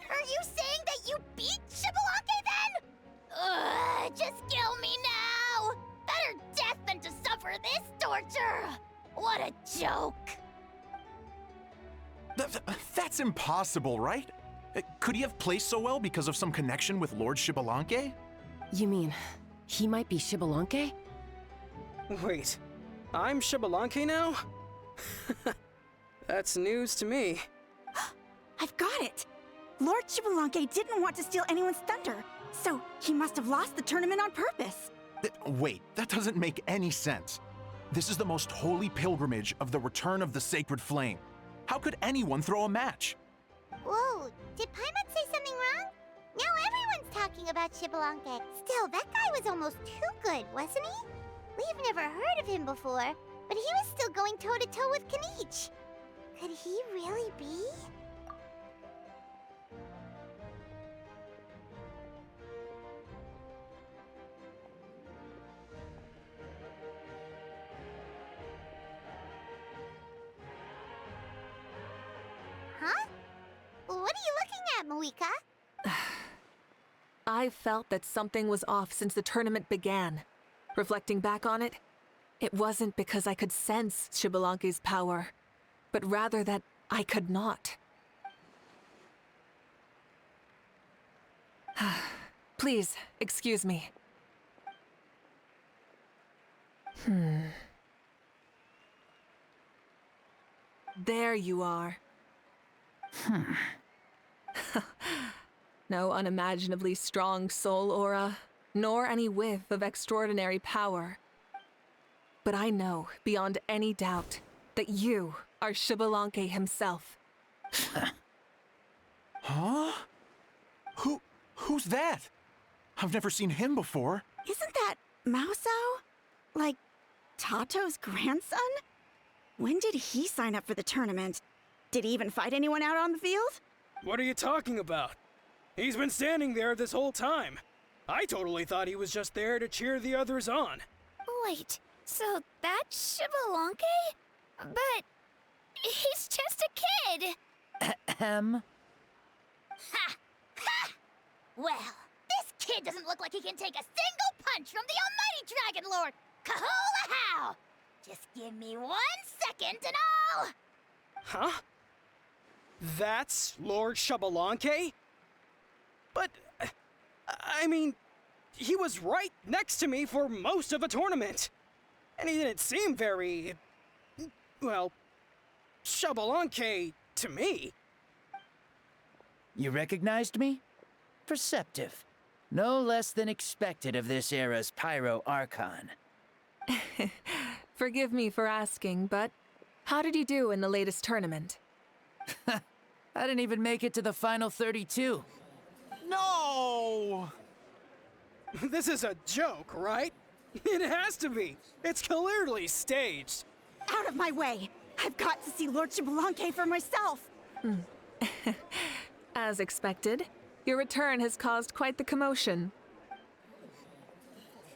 Are you saying that you beat Xbalanque then? Just kill me now! Better death than to suffer this torture! What a joke! That's impossible, right? Could he have placed so well because of some connection with Lord Xbalanque? You mean, he might be Xbalanque? Wait, I'm Xbalanque now? That's news to me. I've got it! Lord Xbalanque didn't want to steal anyone's thunder, so he must have lost the tournament on purpose. Wait, that doesn't make any sense. This is the most holy pilgrimage of the return of the sacred flame. How could anyone throw a match? Whoa, did Paimon say something wrong? Now everyone's talking about Xbalanque. Still, that guy was almost too good, wasn't he? We've never heard of him before, but he was still going toe-to-toe with Kanich. Could he really be? Huh? What are you looking at, Mavuika? I felt that something was off since the tournament began. Reflecting back on it, it wasn't because I could sense Xbalanque's power, but rather that I could not. Please, excuse me. There you are. No unimaginably strong soul aura, nor any whiff of extraordinary power. But I know, beyond any doubt, that you are Xbalanque himself. Huh? Who's that? I've never seen him before. Isn't that Mauso? Like, Tato's grandson? When did he sign up for the tournament? Did he even fight anyone out on the field? What are you talking about? He's been standing there this whole time. I totally thought he was just there to cheer the others on. Wait, so that's Xbalanque? But he's just a kid. Ha! Ha! Well, this kid doesn't look like he can take a single punch from the almighty Dragon Lord! Kahula how! Just give me 1 second and I'll... Huh? That's Lord Xbalanque? But, I mean, he was right next to me for most of the tournament. And he didn't seem very, well, Xbalanque to me. You recognized me? Perceptive. No less than expected of this era's Pyro Archon. Forgive me for asking, but how did you do in the latest tournament? I didn't even make it to the final 32. No! This is a joke, right? It has to be. It's clearly staged. Out of my way! I've got to see Lord Xbalanque for myself! As expected, your return has caused quite the commotion.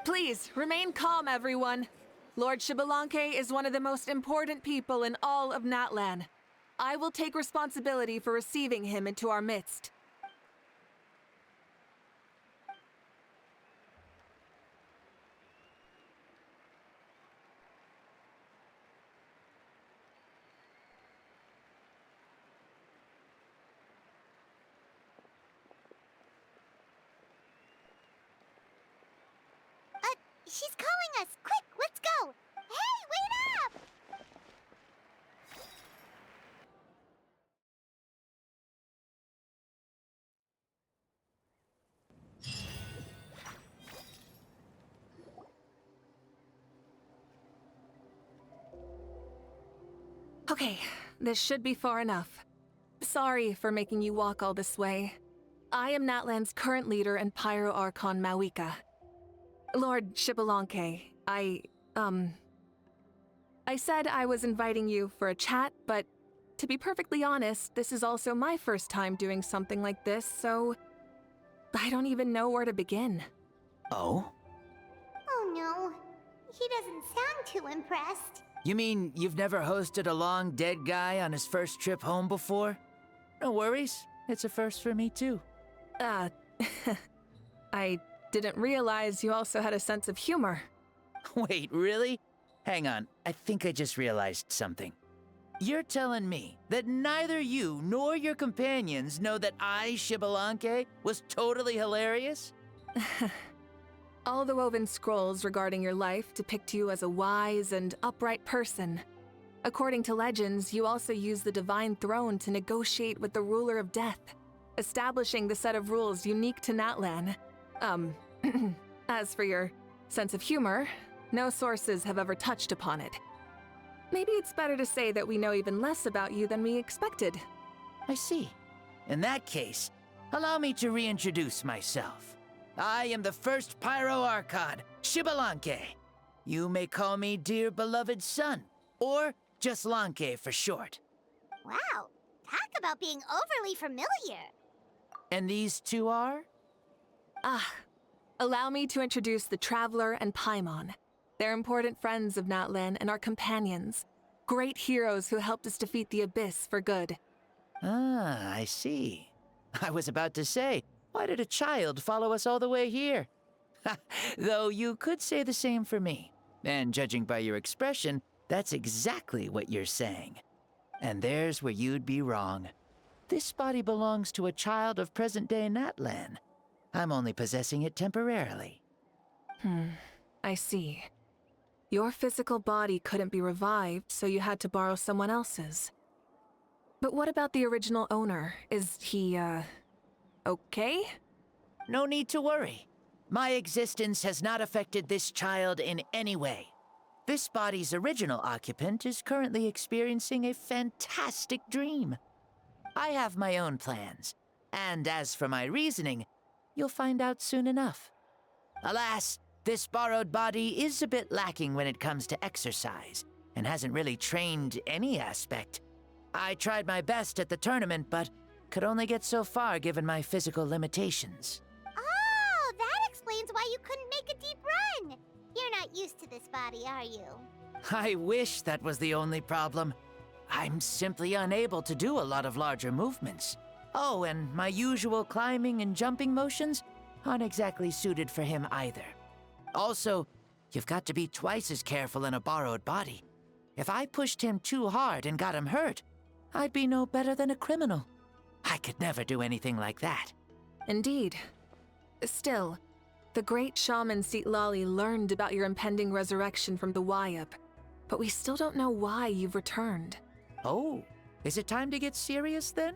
Please, remain calm, everyone. Lord Xbalanque is one of the most important people in all of Natlan. I will take responsibility for receiving him into our midst. She's calling us! Quick, let's go! Hey, wait up! Okay, this should be far enough. Sorry for making you walk all this way. I am Natlan's current leader and Pyro Archon Mavuika. Lord Xbalanque, I said I was inviting you for a chat, but to be perfectly honest, this is also my first time doing something like this, so I don't even know where to begin. Oh? Oh no, he doesn't sound too impressed. You mean you've never hosted a long dead guy on his first trip home before? No worries. It's a first for me, too. I didn't realize you also had a sense of humor. Wait, really? Hang on, I think I just realized something. You're telling me that neither you nor your companions know that I, Xbalanque, was totally hilarious? All the woven scrolls regarding your life depict you as a wise and upright person. According to legends, you also use the Divine Throne to negotiate with the Ruler of Death, establishing the set of rules unique to Natlan. As for your sense of humor, no sources have ever touched upon it. Maybe it's better to say that we know even less about you than we expected. I see. In that case, allow me to reintroduce myself. I am the first Pyro Archon, Xbalanque. You may call me dear beloved son, or just Lanque for short. Wow, talk about being overly familiar. And these two are? Allow me to introduce the Traveler and Paimon. They're important friends of Natlan and our companions. Great heroes who helped us defeat the Abyss for good. Ah, I see. I was about to say, why did a child follow us all the way here? Though you could say the same for me. And judging by your expression, that's exactly what you're saying. And there's where you'd be wrong. This body belongs to a child of present-day Natlan. I'm only possessing it temporarily. I see. Your physical body couldn't be revived, so you had to borrow someone else's. But what about the original owner? Is he, okay? No need to worry. My existence has not affected this child in any way. This body's original occupant is currently experiencing a fantastic dream. I have my own plans, and as for my reasoning, you'll find out soon enough. Alas, this borrowed body is a bit lacking when it comes to exercise, and hasn't really trained any aspect. I tried my best at the tournament, but could only get so far given my physical limitations. Oh, that explains why you couldn't make a deep run. You're not used to this body, are you? I wish that was the only problem. I'm simply unable to do a lot of larger movements. Oh, and my usual climbing and jumping motions aren't exactly suited for him either. Also, You've got to be twice as careful in a borrowed body. If I pushed him too hard and got him hurt, I'd be no better than a criminal. I could never do anything like that. Indeed. Still, the great shaman Lali learned about your impending resurrection from the Wayab, but we still don't know why you've returned. Oh, is it time to get serious then?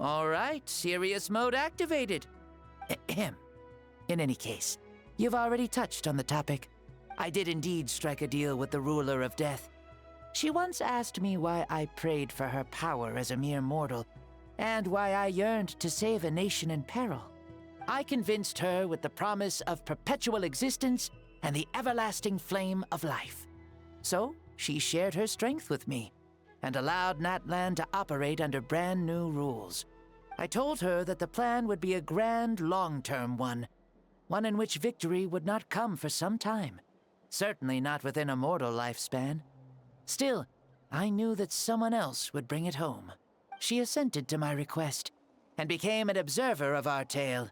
All right, serious mode activated. Ahem. In any case, you've already touched on the topic. I did indeed strike a deal with the ruler of death. She once asked me why I prayed for her power as a mere mortal, and why I yearned to save a nation in peril. I convinced her with the promise of perpetual existence and the everlasting flame of life. So, she shared her strength with me, and allowed Natlan to operate under brand new rules. I told her that the plan would be a grand, long-term one in which victory would not come for some time. Certainly not within a mortal lifespan. Still, I knew that someone else would bring it home. She assented to my request, and became an observer of our tale.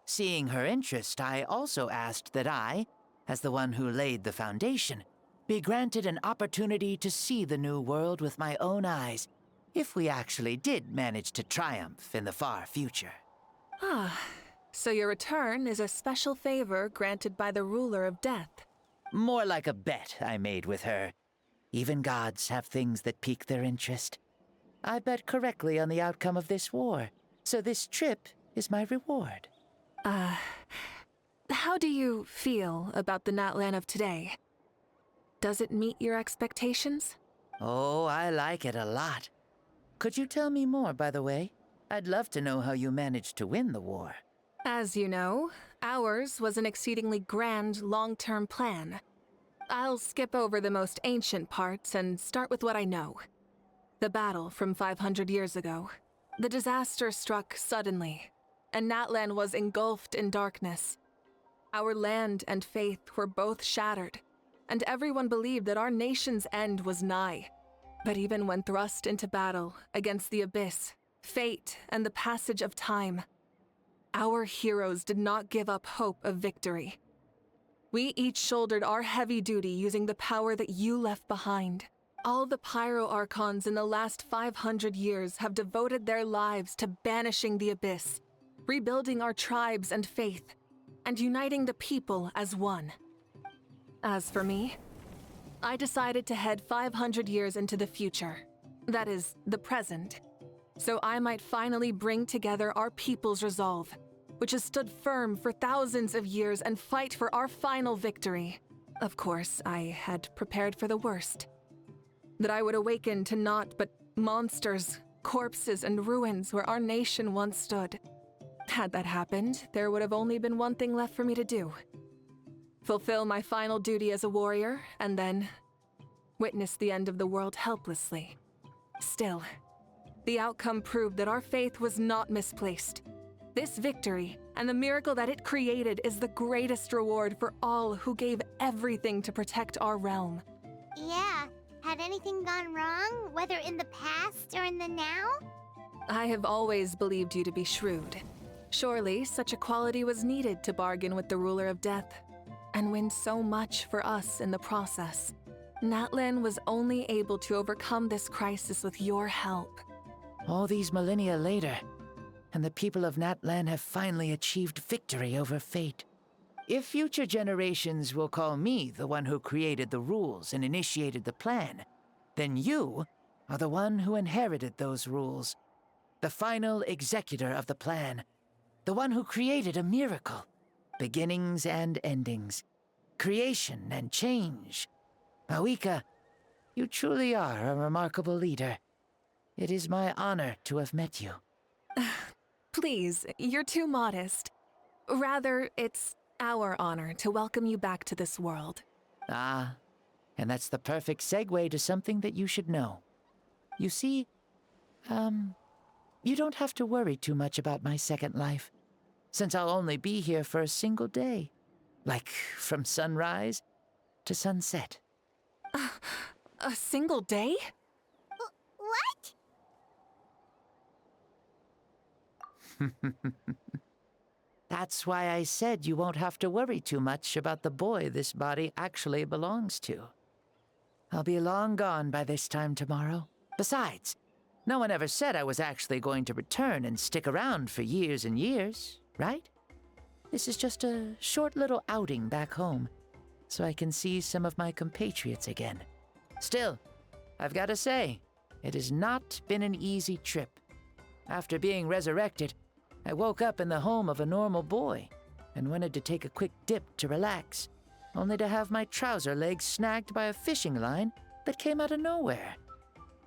Seeing her interest, I also asked that I, as the one who laid the foundation, be granted an opportunity to see the new world with my own eyes, if we actually did manage to triumph in the far future. Ah, so your return is a special favor granted by the ruler of death. More like a bet I made with her. Even gods have things that pique their interest. I bet correctly on the outcome of this war, so this trip is my reward. How do you feel about the Natlan of today? Does it meet your expectations? Oh, I like it a lot. Could you tell me more, by the way? I'd love to know how you managed to win the war. As you know, ours was an exceedingly grand, long-term plan. I'll skip over the most ancient parts and start with what I know. The battle from 500 years ago. The disaster struck suddenly, and Natlan was engulfed in darkness. Our land and faith were both shattered, and everyone believed that our nation's end was nigh. But even when thrust into battle against the abyss, fate, and the passage of time, our heroes did not give up hope of victory. We each shouldered our heavy duty using the power that you left behind. All the Pyro Archons in the last 500 years have devoted their lives to banishing the abyss, rebuilding our tribes and faith, and uniting the people as one. As for me, I decided to head 500 years into the future, that is, the present, so I might finally bring together our people's resolve, which has stood firm for thousands of years, and fight for our final victory. Of course, I had prepared for the worst. That I would awaken to naught but monsters, corpses, and ruins where our nation once stood. Had that happened, there would have only been one thing left for me to do. Fulfill my final duty as a warrior, and then witness the end of the world helplessly. Still, the outcome proved that our faith was not misplaced. This victory, and the miracle that it created, is the greatest reward for all who gave everything to protect our realm. Yeah, had anything gone wrong, whether in the past or in the now? I have always believed you to be shrewd. Surely, such a quality was needed to bargain with the ruler of death, and win so much for us in the process. Natlan was only able to overcome this crisis with your help. All these millennia later, and the people of Natlan have finally achieved victory over fate. If future generations will call me the one who created the rules and initiated the plan, then you are the one who inherited those rules. The final executor of the plan. The one who created a miracle. Beginnings and endings. Creation and change. Mavuika, you truly are a remarkable leader. It is my honor to have met you. Please, you're too modest. Rather, it's our honor to welcome you back to this world. Ah, and that's the perfect segue to something that you should know. You see, you don't have to worry too much about my second life, since I'll only be here for a single day. Like, from sunrise to sunset. A single day? What? That's why I said you won't have to worry too much about the boy this body actually belongs to. I'll be long gone by this time tomorrow. Besides, no one ever said I was actually going to return and stick around for years and years, right? This is just a short little outing back home, so I can see some of my compatriots again. Still, I've got to say, it has not been an easy trip. After being resurrected, I woke up in the home of a normal boy and wanted to take a quick dip to relax, only to have my trouser legs snagged by a fishing line that came out of nowhere.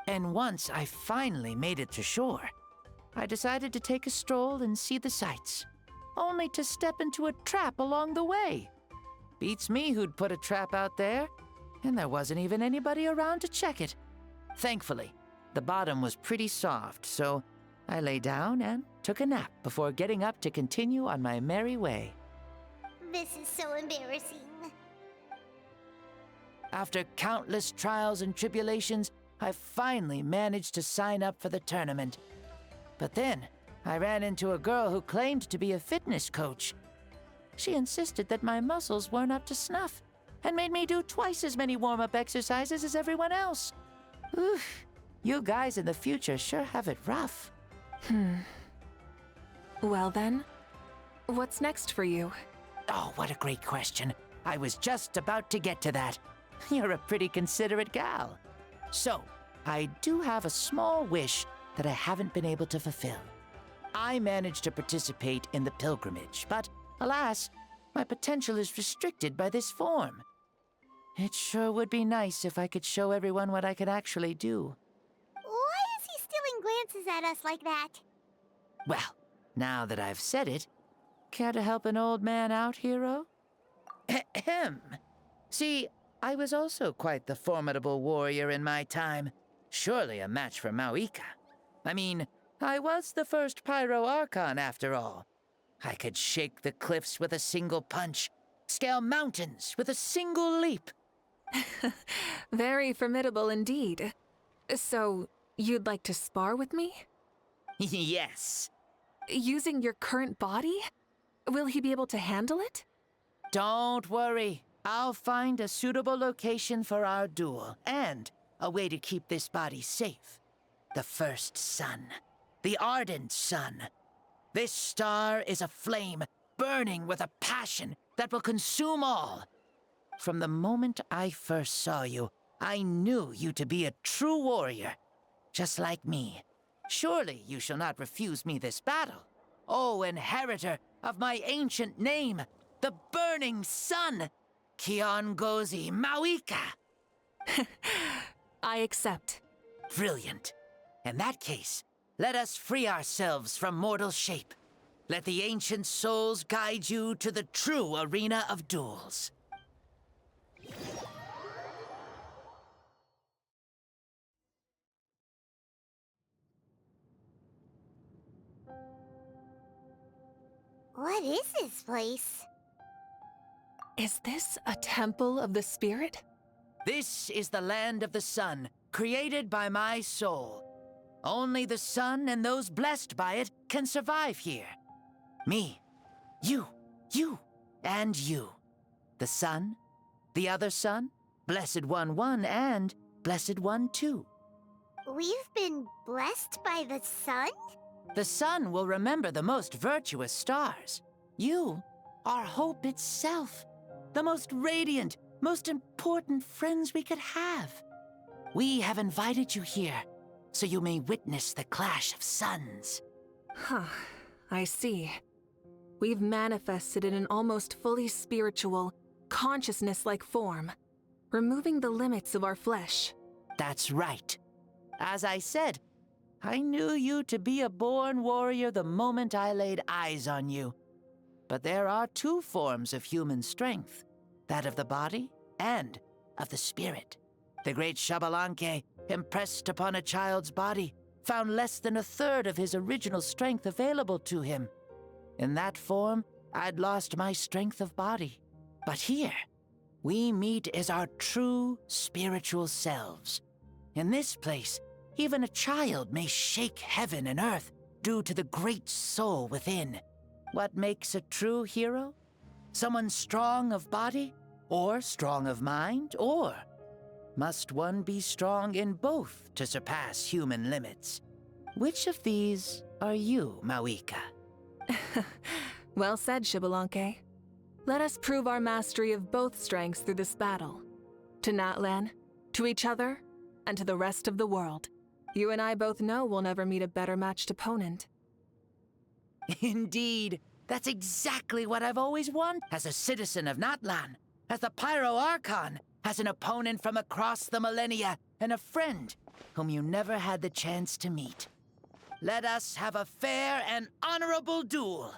And once I finally made it to shore, I decided to take a stroll and see the sights, only to step into a trap along the way. Beats me who'd put a trap out there, and there wasn't even anybody around to check it. Thankfully, the bottom was pretty soft, so I lay down and took a nap before getting up to continue on my merry way. This is so embarrassing. After countless trials and tribulations, I finally managed to sign up for the tournament. But then, I ran into a girl who claimed to be a fitness coach. She insisted that my muscles weren't up to snuff, and made me do twice as many warm-up exercises as everyone else. Oof, you guys in the future sure have it rough. Well then, what's next for you? Oh, what a great question. I was just about to get to that. You're a pretty considerate gal. So, I do have a small wish that I haven't been able to fulfill. I managed to participate in the pilgrimage, but alas, my potential is restricted by this form. It sure would be nice if I could show everyone what I can actually do. Why is he stealing glances at us like that? Well, now that I've said it, care to help an old man out, hero? Ahem. See, I was also quite the formidable warrior in my time. Surely a match for Mavuika. I mean, I was the first Pyro Archon after all. I could shake the cliffs with a single punch, scale mountains with a single leap. Very formidable indeed. So, you'd like to spar with me? Yes. Using your current body? Will he be able to handle it? Don't worry. I'll find a suitable location for our duel, and a way to keep this body safe. The first sun. The ardent sun. This star is a flame, burning with a passion that will consume all. From the moment I first saw you, I knew you to be a true warrior, just like me. Surely you shall not refuse me this battle, O inheritor of my ancient name, the Burning Sun, Kiongozi Mavuika. I accept. Brilliant. In that case, let us free ourselves from mortal shape. Let the ancient souls guide you to the true arena of duels. What is this place? Is this a temple of the spirit? This is the land of the sun, created by my soul. Only the sun and those blessed by it can survive here. Me, you, and you. The sun, the other sun, Blessed One 1, and Blessed One 2. We've been blessed by the sun? The sun will remember the most virtuous stars. You are hope itself. The most radiant, most important friends we could have. We have invited you here, so you may witness the clash of suns. Huh, I see. We've manifested in an almost fully spiritual, consciousness-like form, removing the limits of our flesh. That's right. As I said, I knew you to be a born warrior the moment I laid eyes on you. But there are two forms of human strength, that of the body and of the spirit. The great Xbalanque, impressed upon a child's body, found less than a third of his original strength available to him. In that form, I'd lost my strength of body. But here, we meet as our true spiritual selves. In this place, even a child may shake heaven and earth due to the great soul within. What makes a true hero? Someone strong of body, or strong of mind, or must one be strong in both to surpass human limits? Which of these are you, Mavuika? Well said, Xbalanque. Let us prove our mastery of both strengths through this battle. To Natlan, to each other, and to the rest of the world. You and I both know we'll never meet a better matched opponent. Indeed. That's exactly what I've always wanted. As a citizen of Natlan, as the Pyro Archon, as an opponent from across the millennia, and a friend whom you never had the chance to meet. Let us have a fair and honorable duel.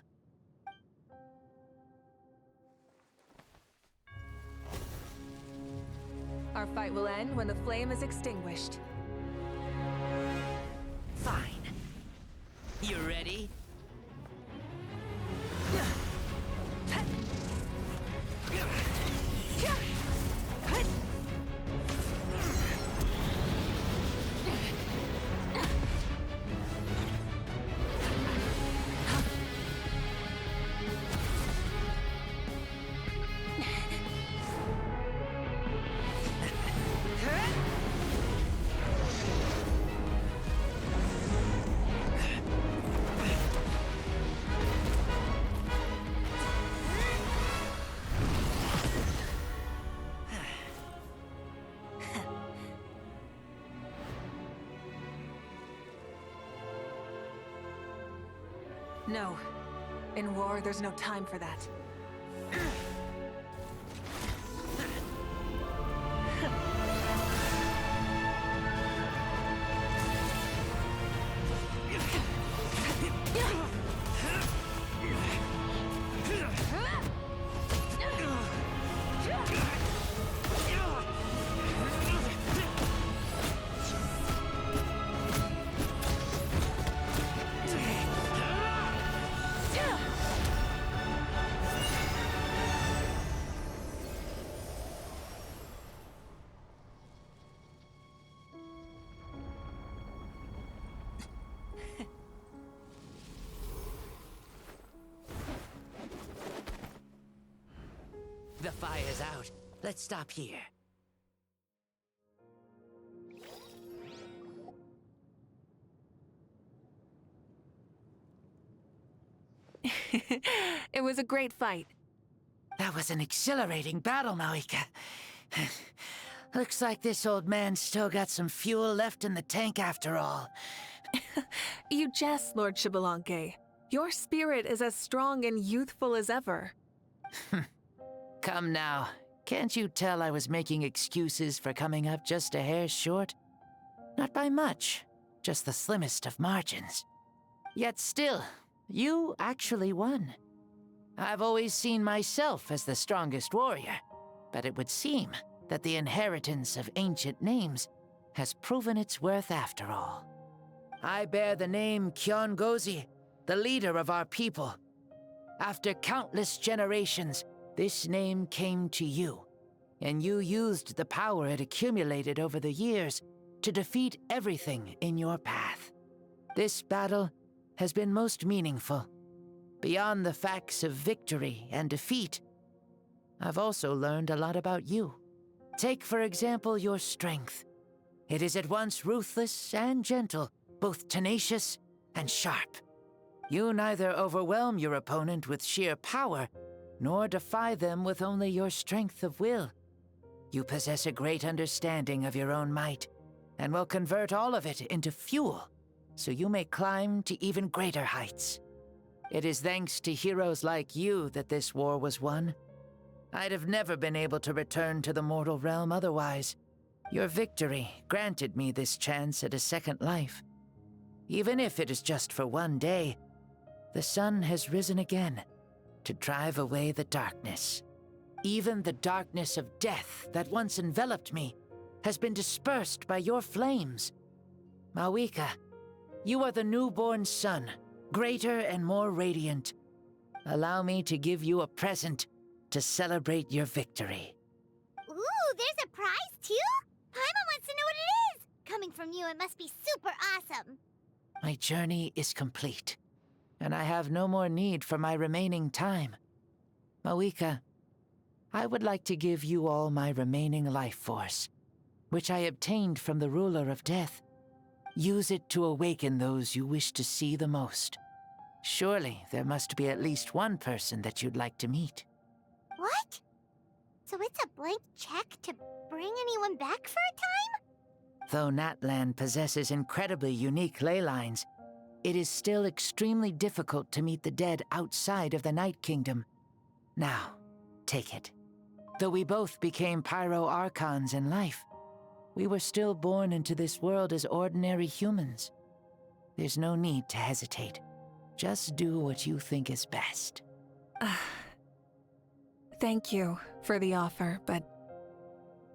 Our fight will end when the flame is extinguished. Fine. You ready? No. In war, there's no time for that. The fire's out. Let's stop here. It was a great fight. That was an exhilarating battle, Mavuika. Looks like this old man's still got some fuel left in the tank after all. You jest, Lord Xbalanque. Your spirit is as strong and youthful as ever. Come now. Can't you tell I was making excuses for coming up just a hair short? Not by much, just the slimmest of margins. Yet still, you actually won. I've always seen myself as the strongest warrior, but it would seem that the inheritance of ancient names has proven its worth after all. I bear the name Kiongozi, the leader of our people. After countless generations, this name came to you, and you used the power it accumulated over the years to defeat everything in your path. This battle has been most meaningful. Beyond the facts of victory and defeat, I've also learned a lot about you. Take, for example, your strength. It is at once ruthless and gentle, both tenacious and sharp. You neither overwhelm your opponent with sheer power, nor defy them with only your strength of will. You possess a great understanding of your own might, and will convert all of it into fuel, so you may climb to even greater heights. It is thanks to heroes like you that this war was won. I'd have never been able to return to the mortal realm otherwise. Your victory granted me this chance at a second life. Even if it is just for one day, the sun has risen again, to drive away the darkness. Even the darkness of death that once enveloped me has been dispersed by your flames. Mavuika, you are the newborn sun, greater and more radiant. Allow me to give you a present to celebrate your victory. Ooh, there's a prize too? Paimon wants to know what it is! Coming from you, it must be super awesome. My journey is complete. and I have no more need for my remaining time. Mavuika, I would like to give you all my remaining life force, which I obtained from the ruler of death. Use it to awaken those you wish to see the most. Surely there must be at least one person that you'd like to meet. What? So it's a blank check to bring anyone back for a time? Though Natlan possesses incredibly unique ley lines, it is still extremely difficult to meet the dead outside of the Night Kingdom. Now, take it. Though we both became Pyro Archons in life, we were still born into this world as ordinary humans. There's no need to hesitate. Just do what you think is best. Thank you for the offer, but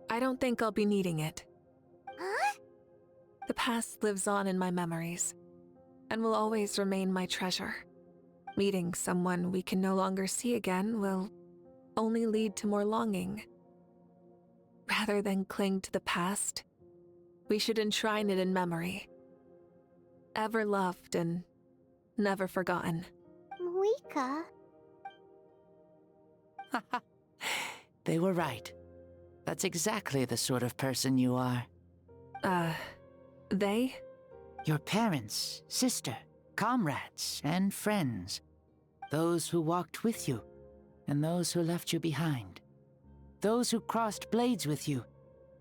I don't think I'll be needing it. Huh? The past lives on in my memories, and will always remain my treasure. Meeting someone we can no longer see again will only lead to more longing. Rather than cling to the past, we should enshrine it in memory. Ever loved and never forgotten. Mavuika. They were right. That's exactly the sort of person you are. They? Your parents, sister, comrades, and friends. Those who walked with you, and those who left you behind. Those who crossed blades with you,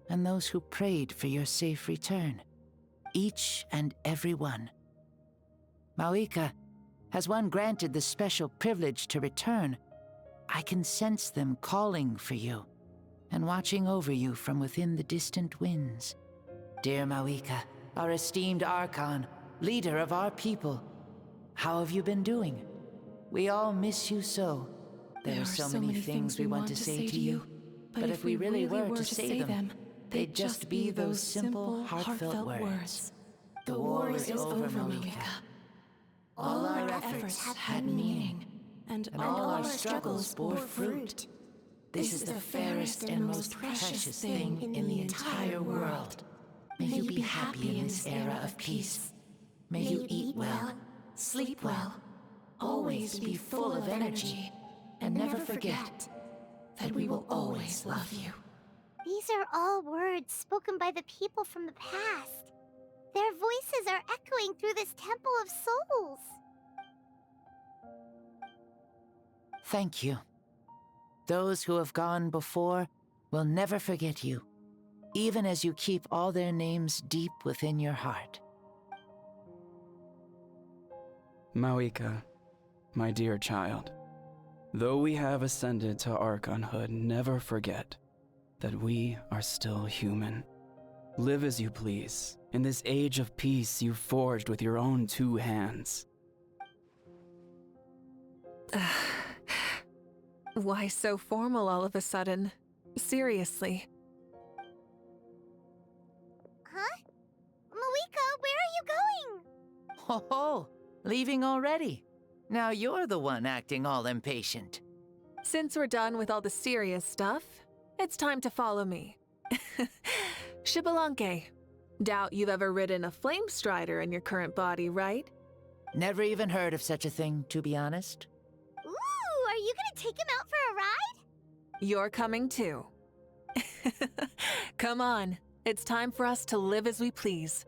and those who prayed for your safe return. Each and every one. Mavuika, has one granted the special privilege to return, I can sense them calling for you, and watching over you from within the distant winds. Dear Mavuika, our esteemed Archon, leader of our people, how have you been doing? We all miss you so. There are so many things we want to say to you, but if we really were to say them, they'd just be those simple, heartfelt words. The war is over, Mavuika. All our efforts had meaning, and all our struggles bore fruit. This is the fairest and most precious thing in the entire world. May you be happy in this era of peace. May you eat well, sleep well, always be full of energy, and never forget that we will always love you. These are all words spoken by the people from the past. Their voices are echoing through this Temple of Souls. Thank you. Those who have gone before will never forget you, even as you keep all their names deep within your heart. Mavuika, my dear child, though we have ascended to Archonhood, never forget that we are still human. Live as you please, in this age of peace you forged with your own 2 hands. Why so formal all of a sudden? Seriously. Huh? Mavuika, where are you going? Ho ho! Leaving already? Now you're the one acting all impatient. Since we're done with all the serious stuff, it's time to follow me. Xbalanque, doubt you've ever ridden a flame strider in your current body, right? Never even heard of such a thing, to be honest. Ooh, are you gonna take him out for a ride? You're coming too. Come on, it's time for us to live as we please.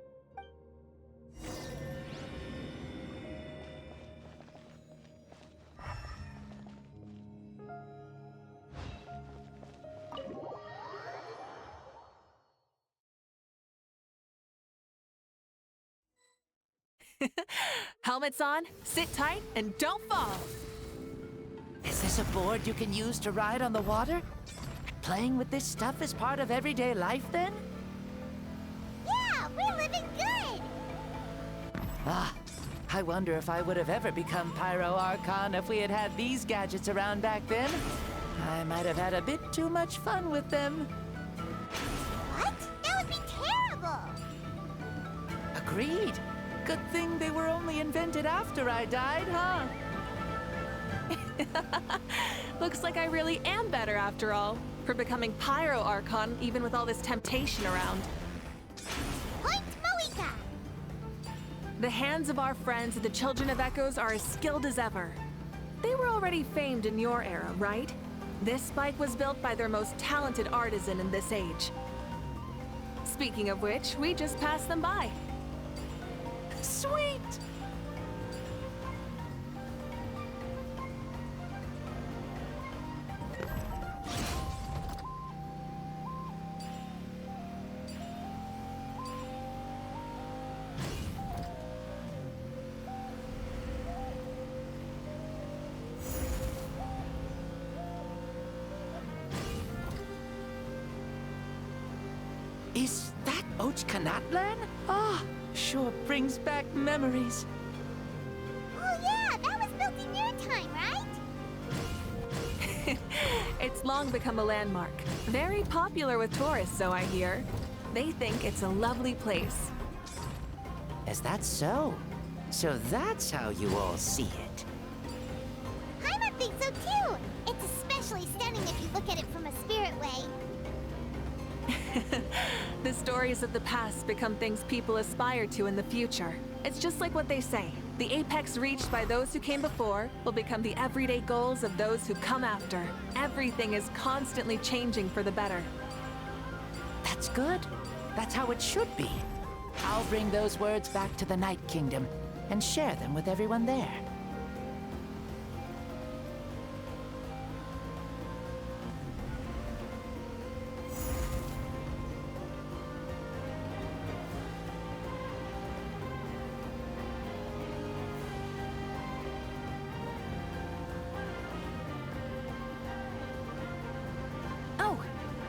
Helmets on, sit tight, and don't fall! Is this a board you can use to ride on the water? Playing with this stuff is part of everyday life, then? Yeah, we're living good! Ah, I wonder if I would have ever become Pyro Archon if we had had these gadgets around back then. I might have had a bit too much fun with them. What? That would be terrible! Agreed. Good thing they were only invented after I died, huh? Looks like I really am better after all, for becoming Pyro Archon even with all this temptation around. Point Mavuika! The hands of our friends at the Children of Echoes are as skilled as ever. They were already famed in your era, right? This spike was built by their most talented artisan in this age. Speaking of which, we just passed them by. Sweet! Is that INVICTUS Natlan? Ah, sure brings back memories. Oh yeah, that was built in your time, right? It's long become a landmark. Very popular with tourists, so I hear. They think it's a lovely place. Is that so? So that's how you all see it. I think so too. It's especially stunning if you look at it from a spirit way. The stories of the past become things people aspire to in the future. It's just like what they say. The apex reached by those who came before will become the everyday goals of those who come after. Everything is constantly changing for the better. That's good. That's how it should be. I'll bring those words back to the Night Kingdom and share them with everyone there.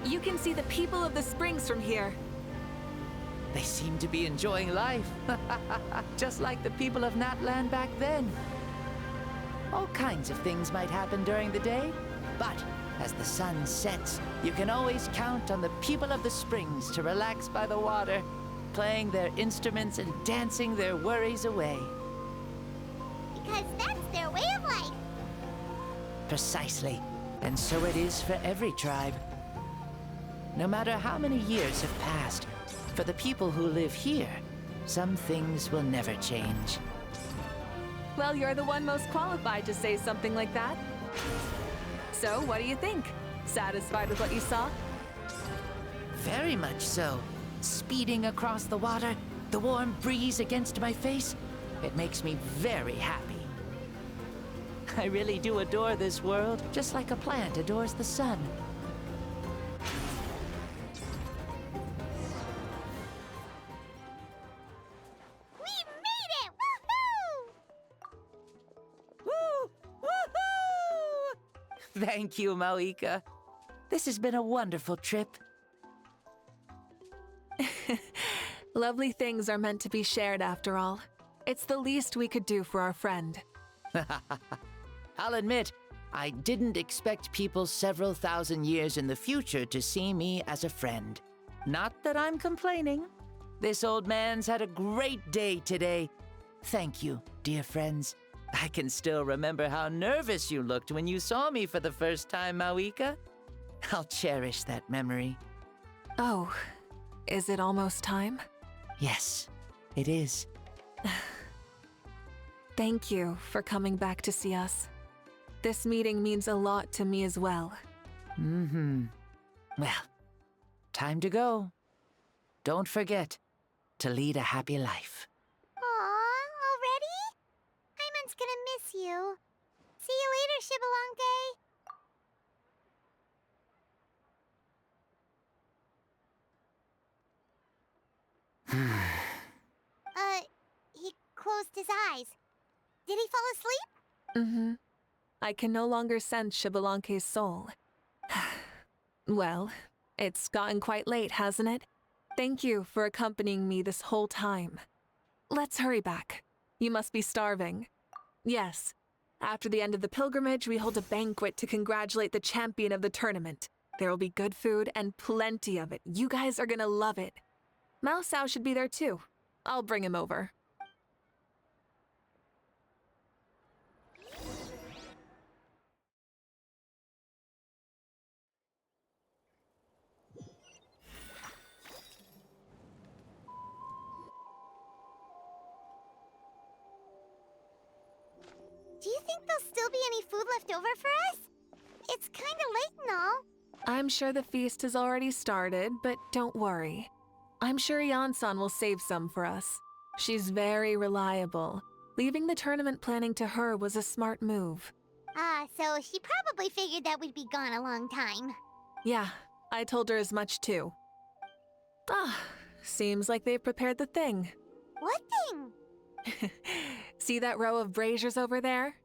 You can see the people of the springs from here. They seem to be enjoying life. Just like the people of Natlan back then. All kinds of things might happen during the day, but as the sun sets, you can always count on the people of the springs to relax by the water, playing their instruments and dancing their worries away. Because that's their way of life. Precisely. And so it is for every tribe. No matter how many years have passed, for the people who live here, some things will never change. Well, you're the one most qualified to say something like that. So, what do you think? Satisfied with what you saw? Very much so. Speeding across the water, the warm breeze against my face, it makes me very happy. I really do adore this world, just like a plant adores the sun. Thank you, Mavuika. This has been a wonderful trip. Lovely things are meant to be shared after all. It's the least we could do for our friend. I'll admit, I didn't expect people several thousand years in the future to see me as a friend. Not that I'm complaining. This old man's had a great day today. Thank you, dear friends. I can still remember how nervous you looked when you saw me for the first time, Mavuika. I'll cherish that memory. Oh, is it almost time? Yes, it is. Thank you for coming back to see us. This meeting means a lot to me as well. Well, time to go. Don't forget to lead a happy life. Paimon's gonna miss you. See you later, Shibalonke. He closed his eyes. Did he fall asleep? I can no longer sense Shibalonke's soul. Well, it's gotten quite late, hasn't it? Thank you for accompanying me this whole time. Let's hurry back. You must be starving. Yes. After the end of the pilgrimage, we hold a banquet to congratulate the champion of the tournament. There will be good food and plenty of it. You guys are gonna love it. Mao Sao should be there too. I'll bring him over. think there'll still be any food left over for us? It's kinda late and all. I'm sure the feast has already started, but don't worry. I'm sure Yansan will save some for us. She's very reliable. Leaving the tournament planning to her was a smart move. So she probably figured that we'd be gone a long time. Yeah, I told her as much too. Seems like they've prepared the thing. What thing? See that row of braziers over there?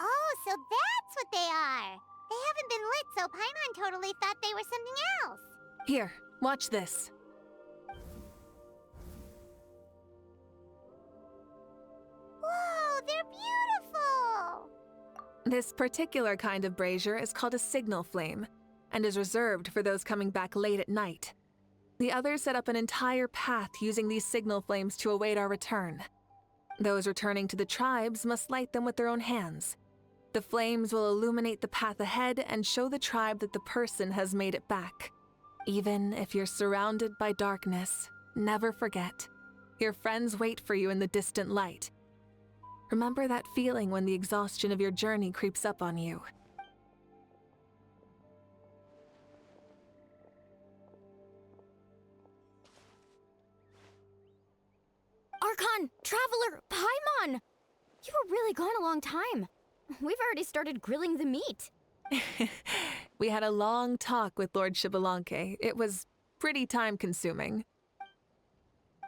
Oh, so that's what they are. They haven't been lit, so Paimon totally thought they were something else. Here, watch this. Whoa, they're beautiful! This particular kind of brazier is called a signal flame, and is reserved for those coming back late at night. The others set up an entire path using these signal flames to await our return. Those returning to the tribes must light them with their own hands. The flames will illuminate the path ahead and show the tribe that the person has made it back. Even if you're surrounded by darkness, never forget, your friends wait for you in the distant light. Remember that feeling when the exhaustion of your journey creeps up on you. Archon! Traveler! Paimon! You were really gone a long time. We've already started grilling the meat. We had a long talk with Lord Xbalanque. It was pretty time-consuming.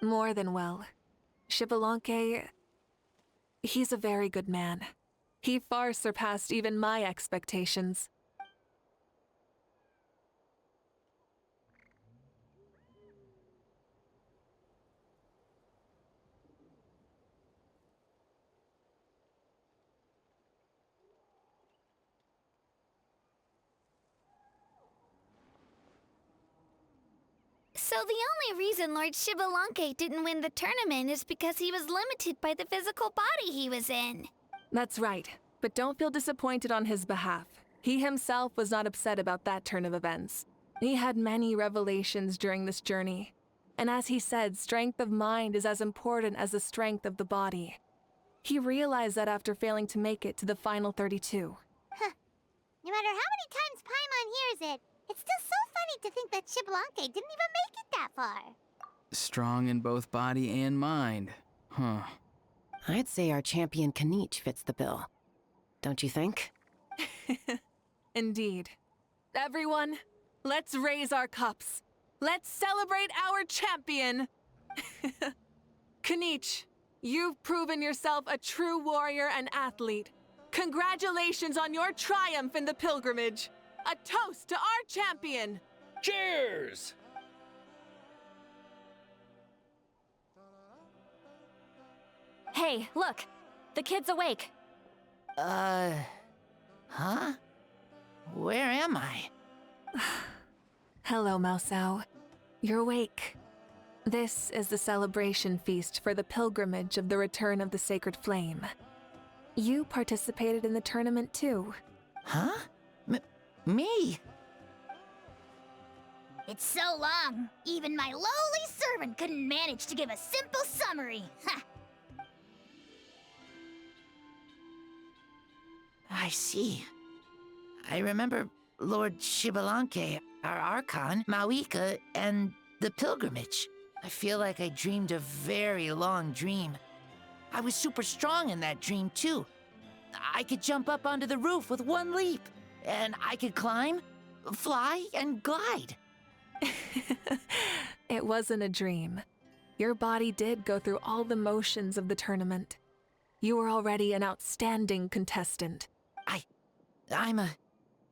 More than well. Xbalanque, he's a very good man. He far surpassed even my expectations. So the only reason Lord Xbalanque didn't win the tournament is because he was limited by the physical body he was in. That's right, but don't feel disappointed on his behalf. He himself was not upset about that turn of events. He had many revelations during this journey. And as he said, strength of mind is as important as the strength of the body. He realized that after failing to make it to the final 32. No matter how many times Paimon hears it, it's still so funny to think that Xbalanque didn't even make it that far. Strong in both body and mind. Huh. I'd say our champion Kanich fits the bill. Don't you think? Indeed. Everyone, let's raise our cups. Let's celebrate our champion! Kanich, you've proven yourself a true warrior and athlete. Congratulations on your triumph in the pilgrimage. A toast to our champion! Cheers! Hey, look! The kid's awake. Huh? Where am I? Hello, Mausau. You're awake. This is the celebration feast for the pilgrimage of the return of the sacred flame. You participated in the tournament too. Huh? Me? It's so long, even my lowly servant couldn't manage to give a simple summary. Ha! I see. I remember Lord Xbalanque, our Archon, Mavuika, and the pilgrimage. I feel like I dreamed a very long dream. I was super strong in that dream, too. I could jump up onto the roof with one leap, and I could climb, fly, and glide. It wasn't a dream. Your body did go through all the motions of the tournament. You were already an outstanding contestant. I'm a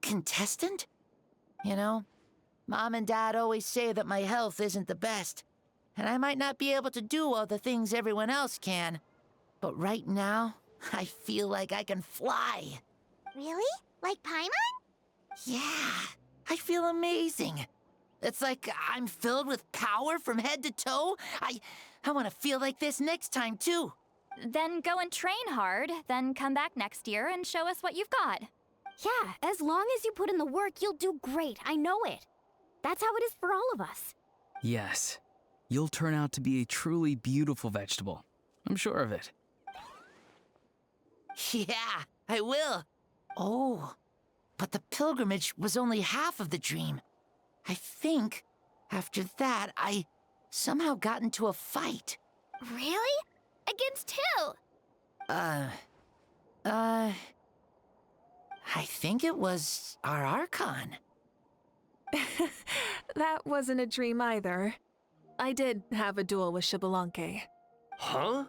contestant? You know, Mom and Dad always say that my health isn't the best, and I might not be able to do all the things everyone else can. But right now, I feel like I can fly. Really? Like Paimon? Yeah, I feel amazing. It's like I'm filled with power from head to toe. I want to feel like this next time, too. Then go and train hard, then come back next year and show us what you've got. Yeah, as long as you put in the work, you'll do great. I know it. That's how it is for all of us. Yes. You'll turn out to be a truly beautiful vegetable. I'm sure of it. Yeah, I will. Oh, but the pilgrimage was only half of the dream. I think, after that, I somehow got into a fight. Really? Against who? I think it was our Archon. That wasn't a dream either. I did have a duel with Xbalanque. Huh?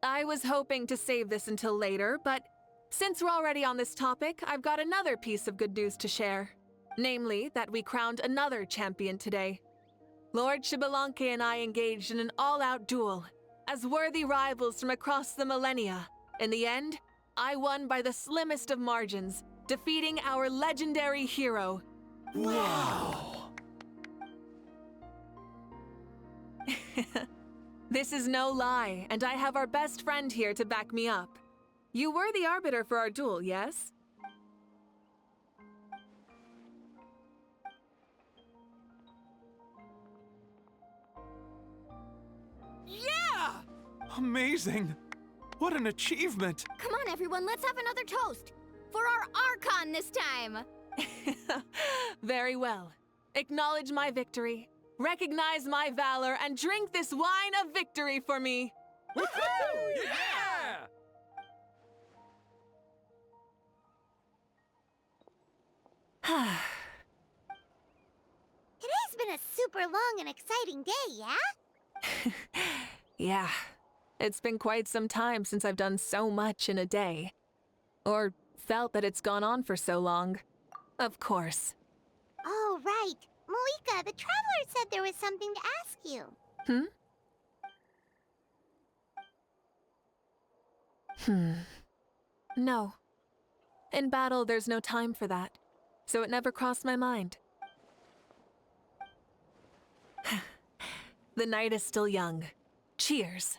I was hoping to save this until later, but since we're already on this topic, I've got another piece of good news to share. Namely, that we crowned another champion today. Lord Xbalanque and I engaged in an all-out duel, as worthy rivals from across the millennia. In the end, I won by the slimmest of margins, defeating our legendary hero. Wow! This is no lie, and I have our best friend here to back me up. You were the arbiter for our duel, yes? Yeah! Amazing! What an achievement! Come on, everyone, let's have another toast. For our Archon this time. Very well. Acknowledge my victory, recognize my valor, and drink this wine of victory for me. Woohoo! Yeah! Today's been a super long and exciting day, yeah? Yeah, it's been quite some time since I've done so much in a day. Or felt that it's gone on for so long. Of course. Oh, right. Mavuika, the Traveler said there was something to ask you. No. In battle, there's no time for that, so it never crossed my mind. The night is still young. Cheers.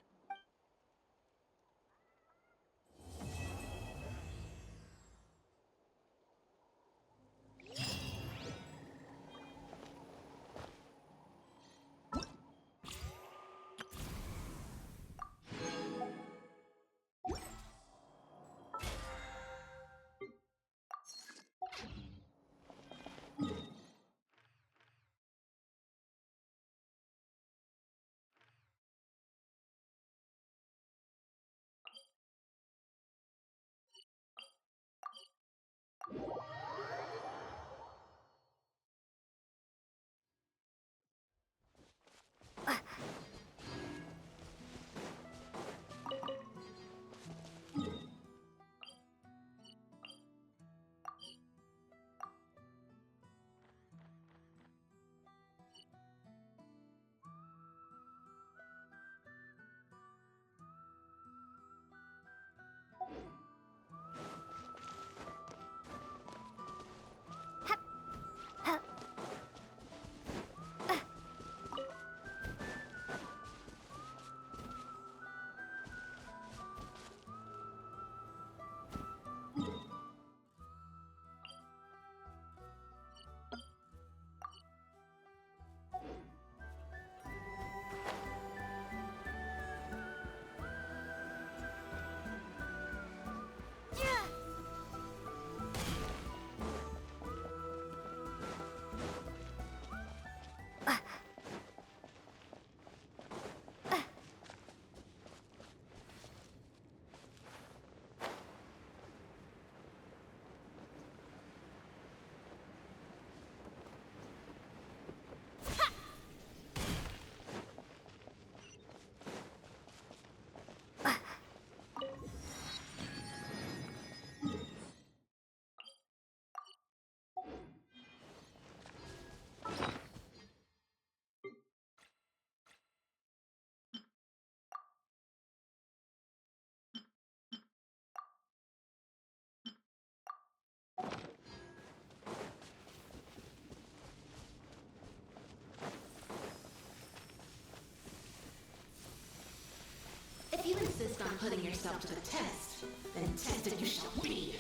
If you insist on putting yourself to the test, then tested you shall be.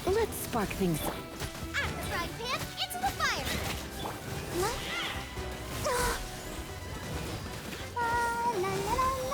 Let's spark things up. Out of the frying pan, into the fire! What? La, la, la,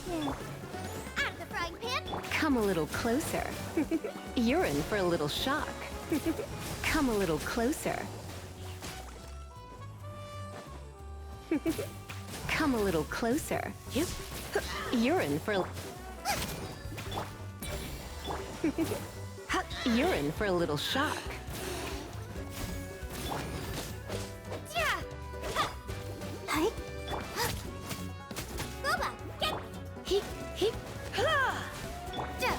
begin. Out of the frying pan. Come a little closer. You're in for a little shock. Come a little closer. Come a little closer. Yep. You're in for You're in for a little shock. Yeah. Hi. Goba, get. He. Yeah.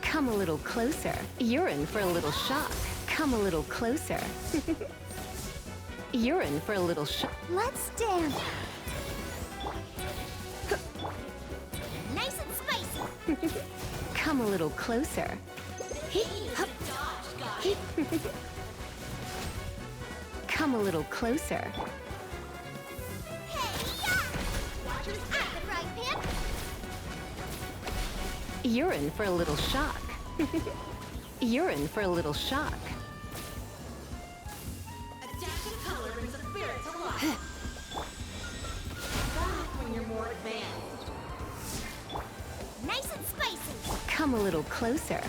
Come a little closer. You're in for a little shock. Come a little closer. You're in for a little shock. Let's dance. Nice and spicy. Come a little closer. Come a little closer. You're in for a little shock. You're in for a little shock. A dash of color brings a spirit to life. Back when you're more advanced. Nice and spicy. Come a little closer.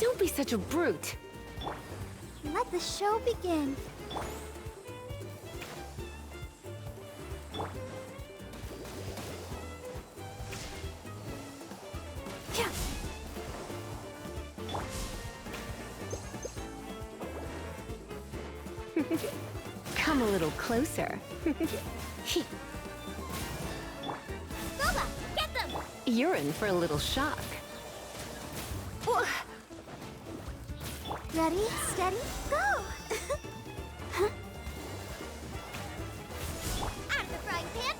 Don't be such a brute. Let the show begin. Come a little closer. Goba, get them. You're in for a little shock. Ready, steady, go. Out of the frying pan.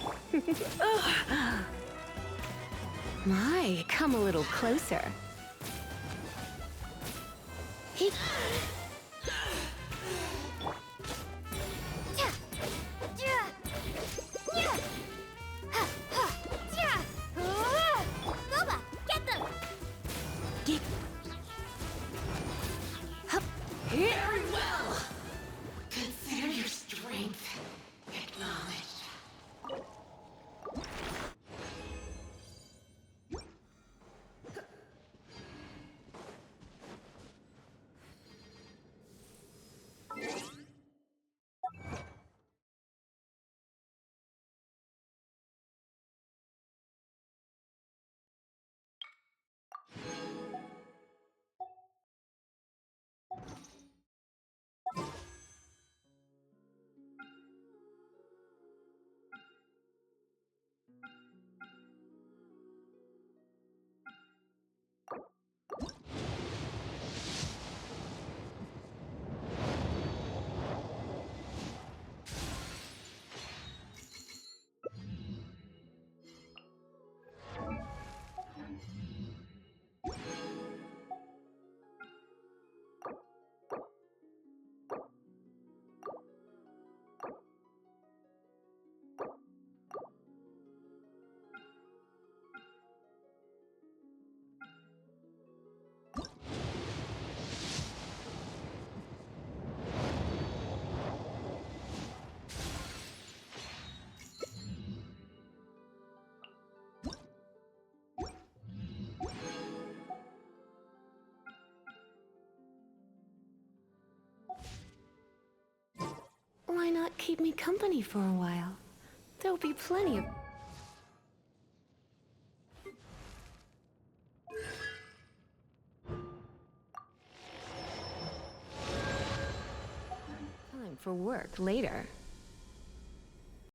My, come a little closer. Goba, get them. Very well. Consider your strength acknowledged. Why not keep me company for a while? There'll be plenty of... Time for work later.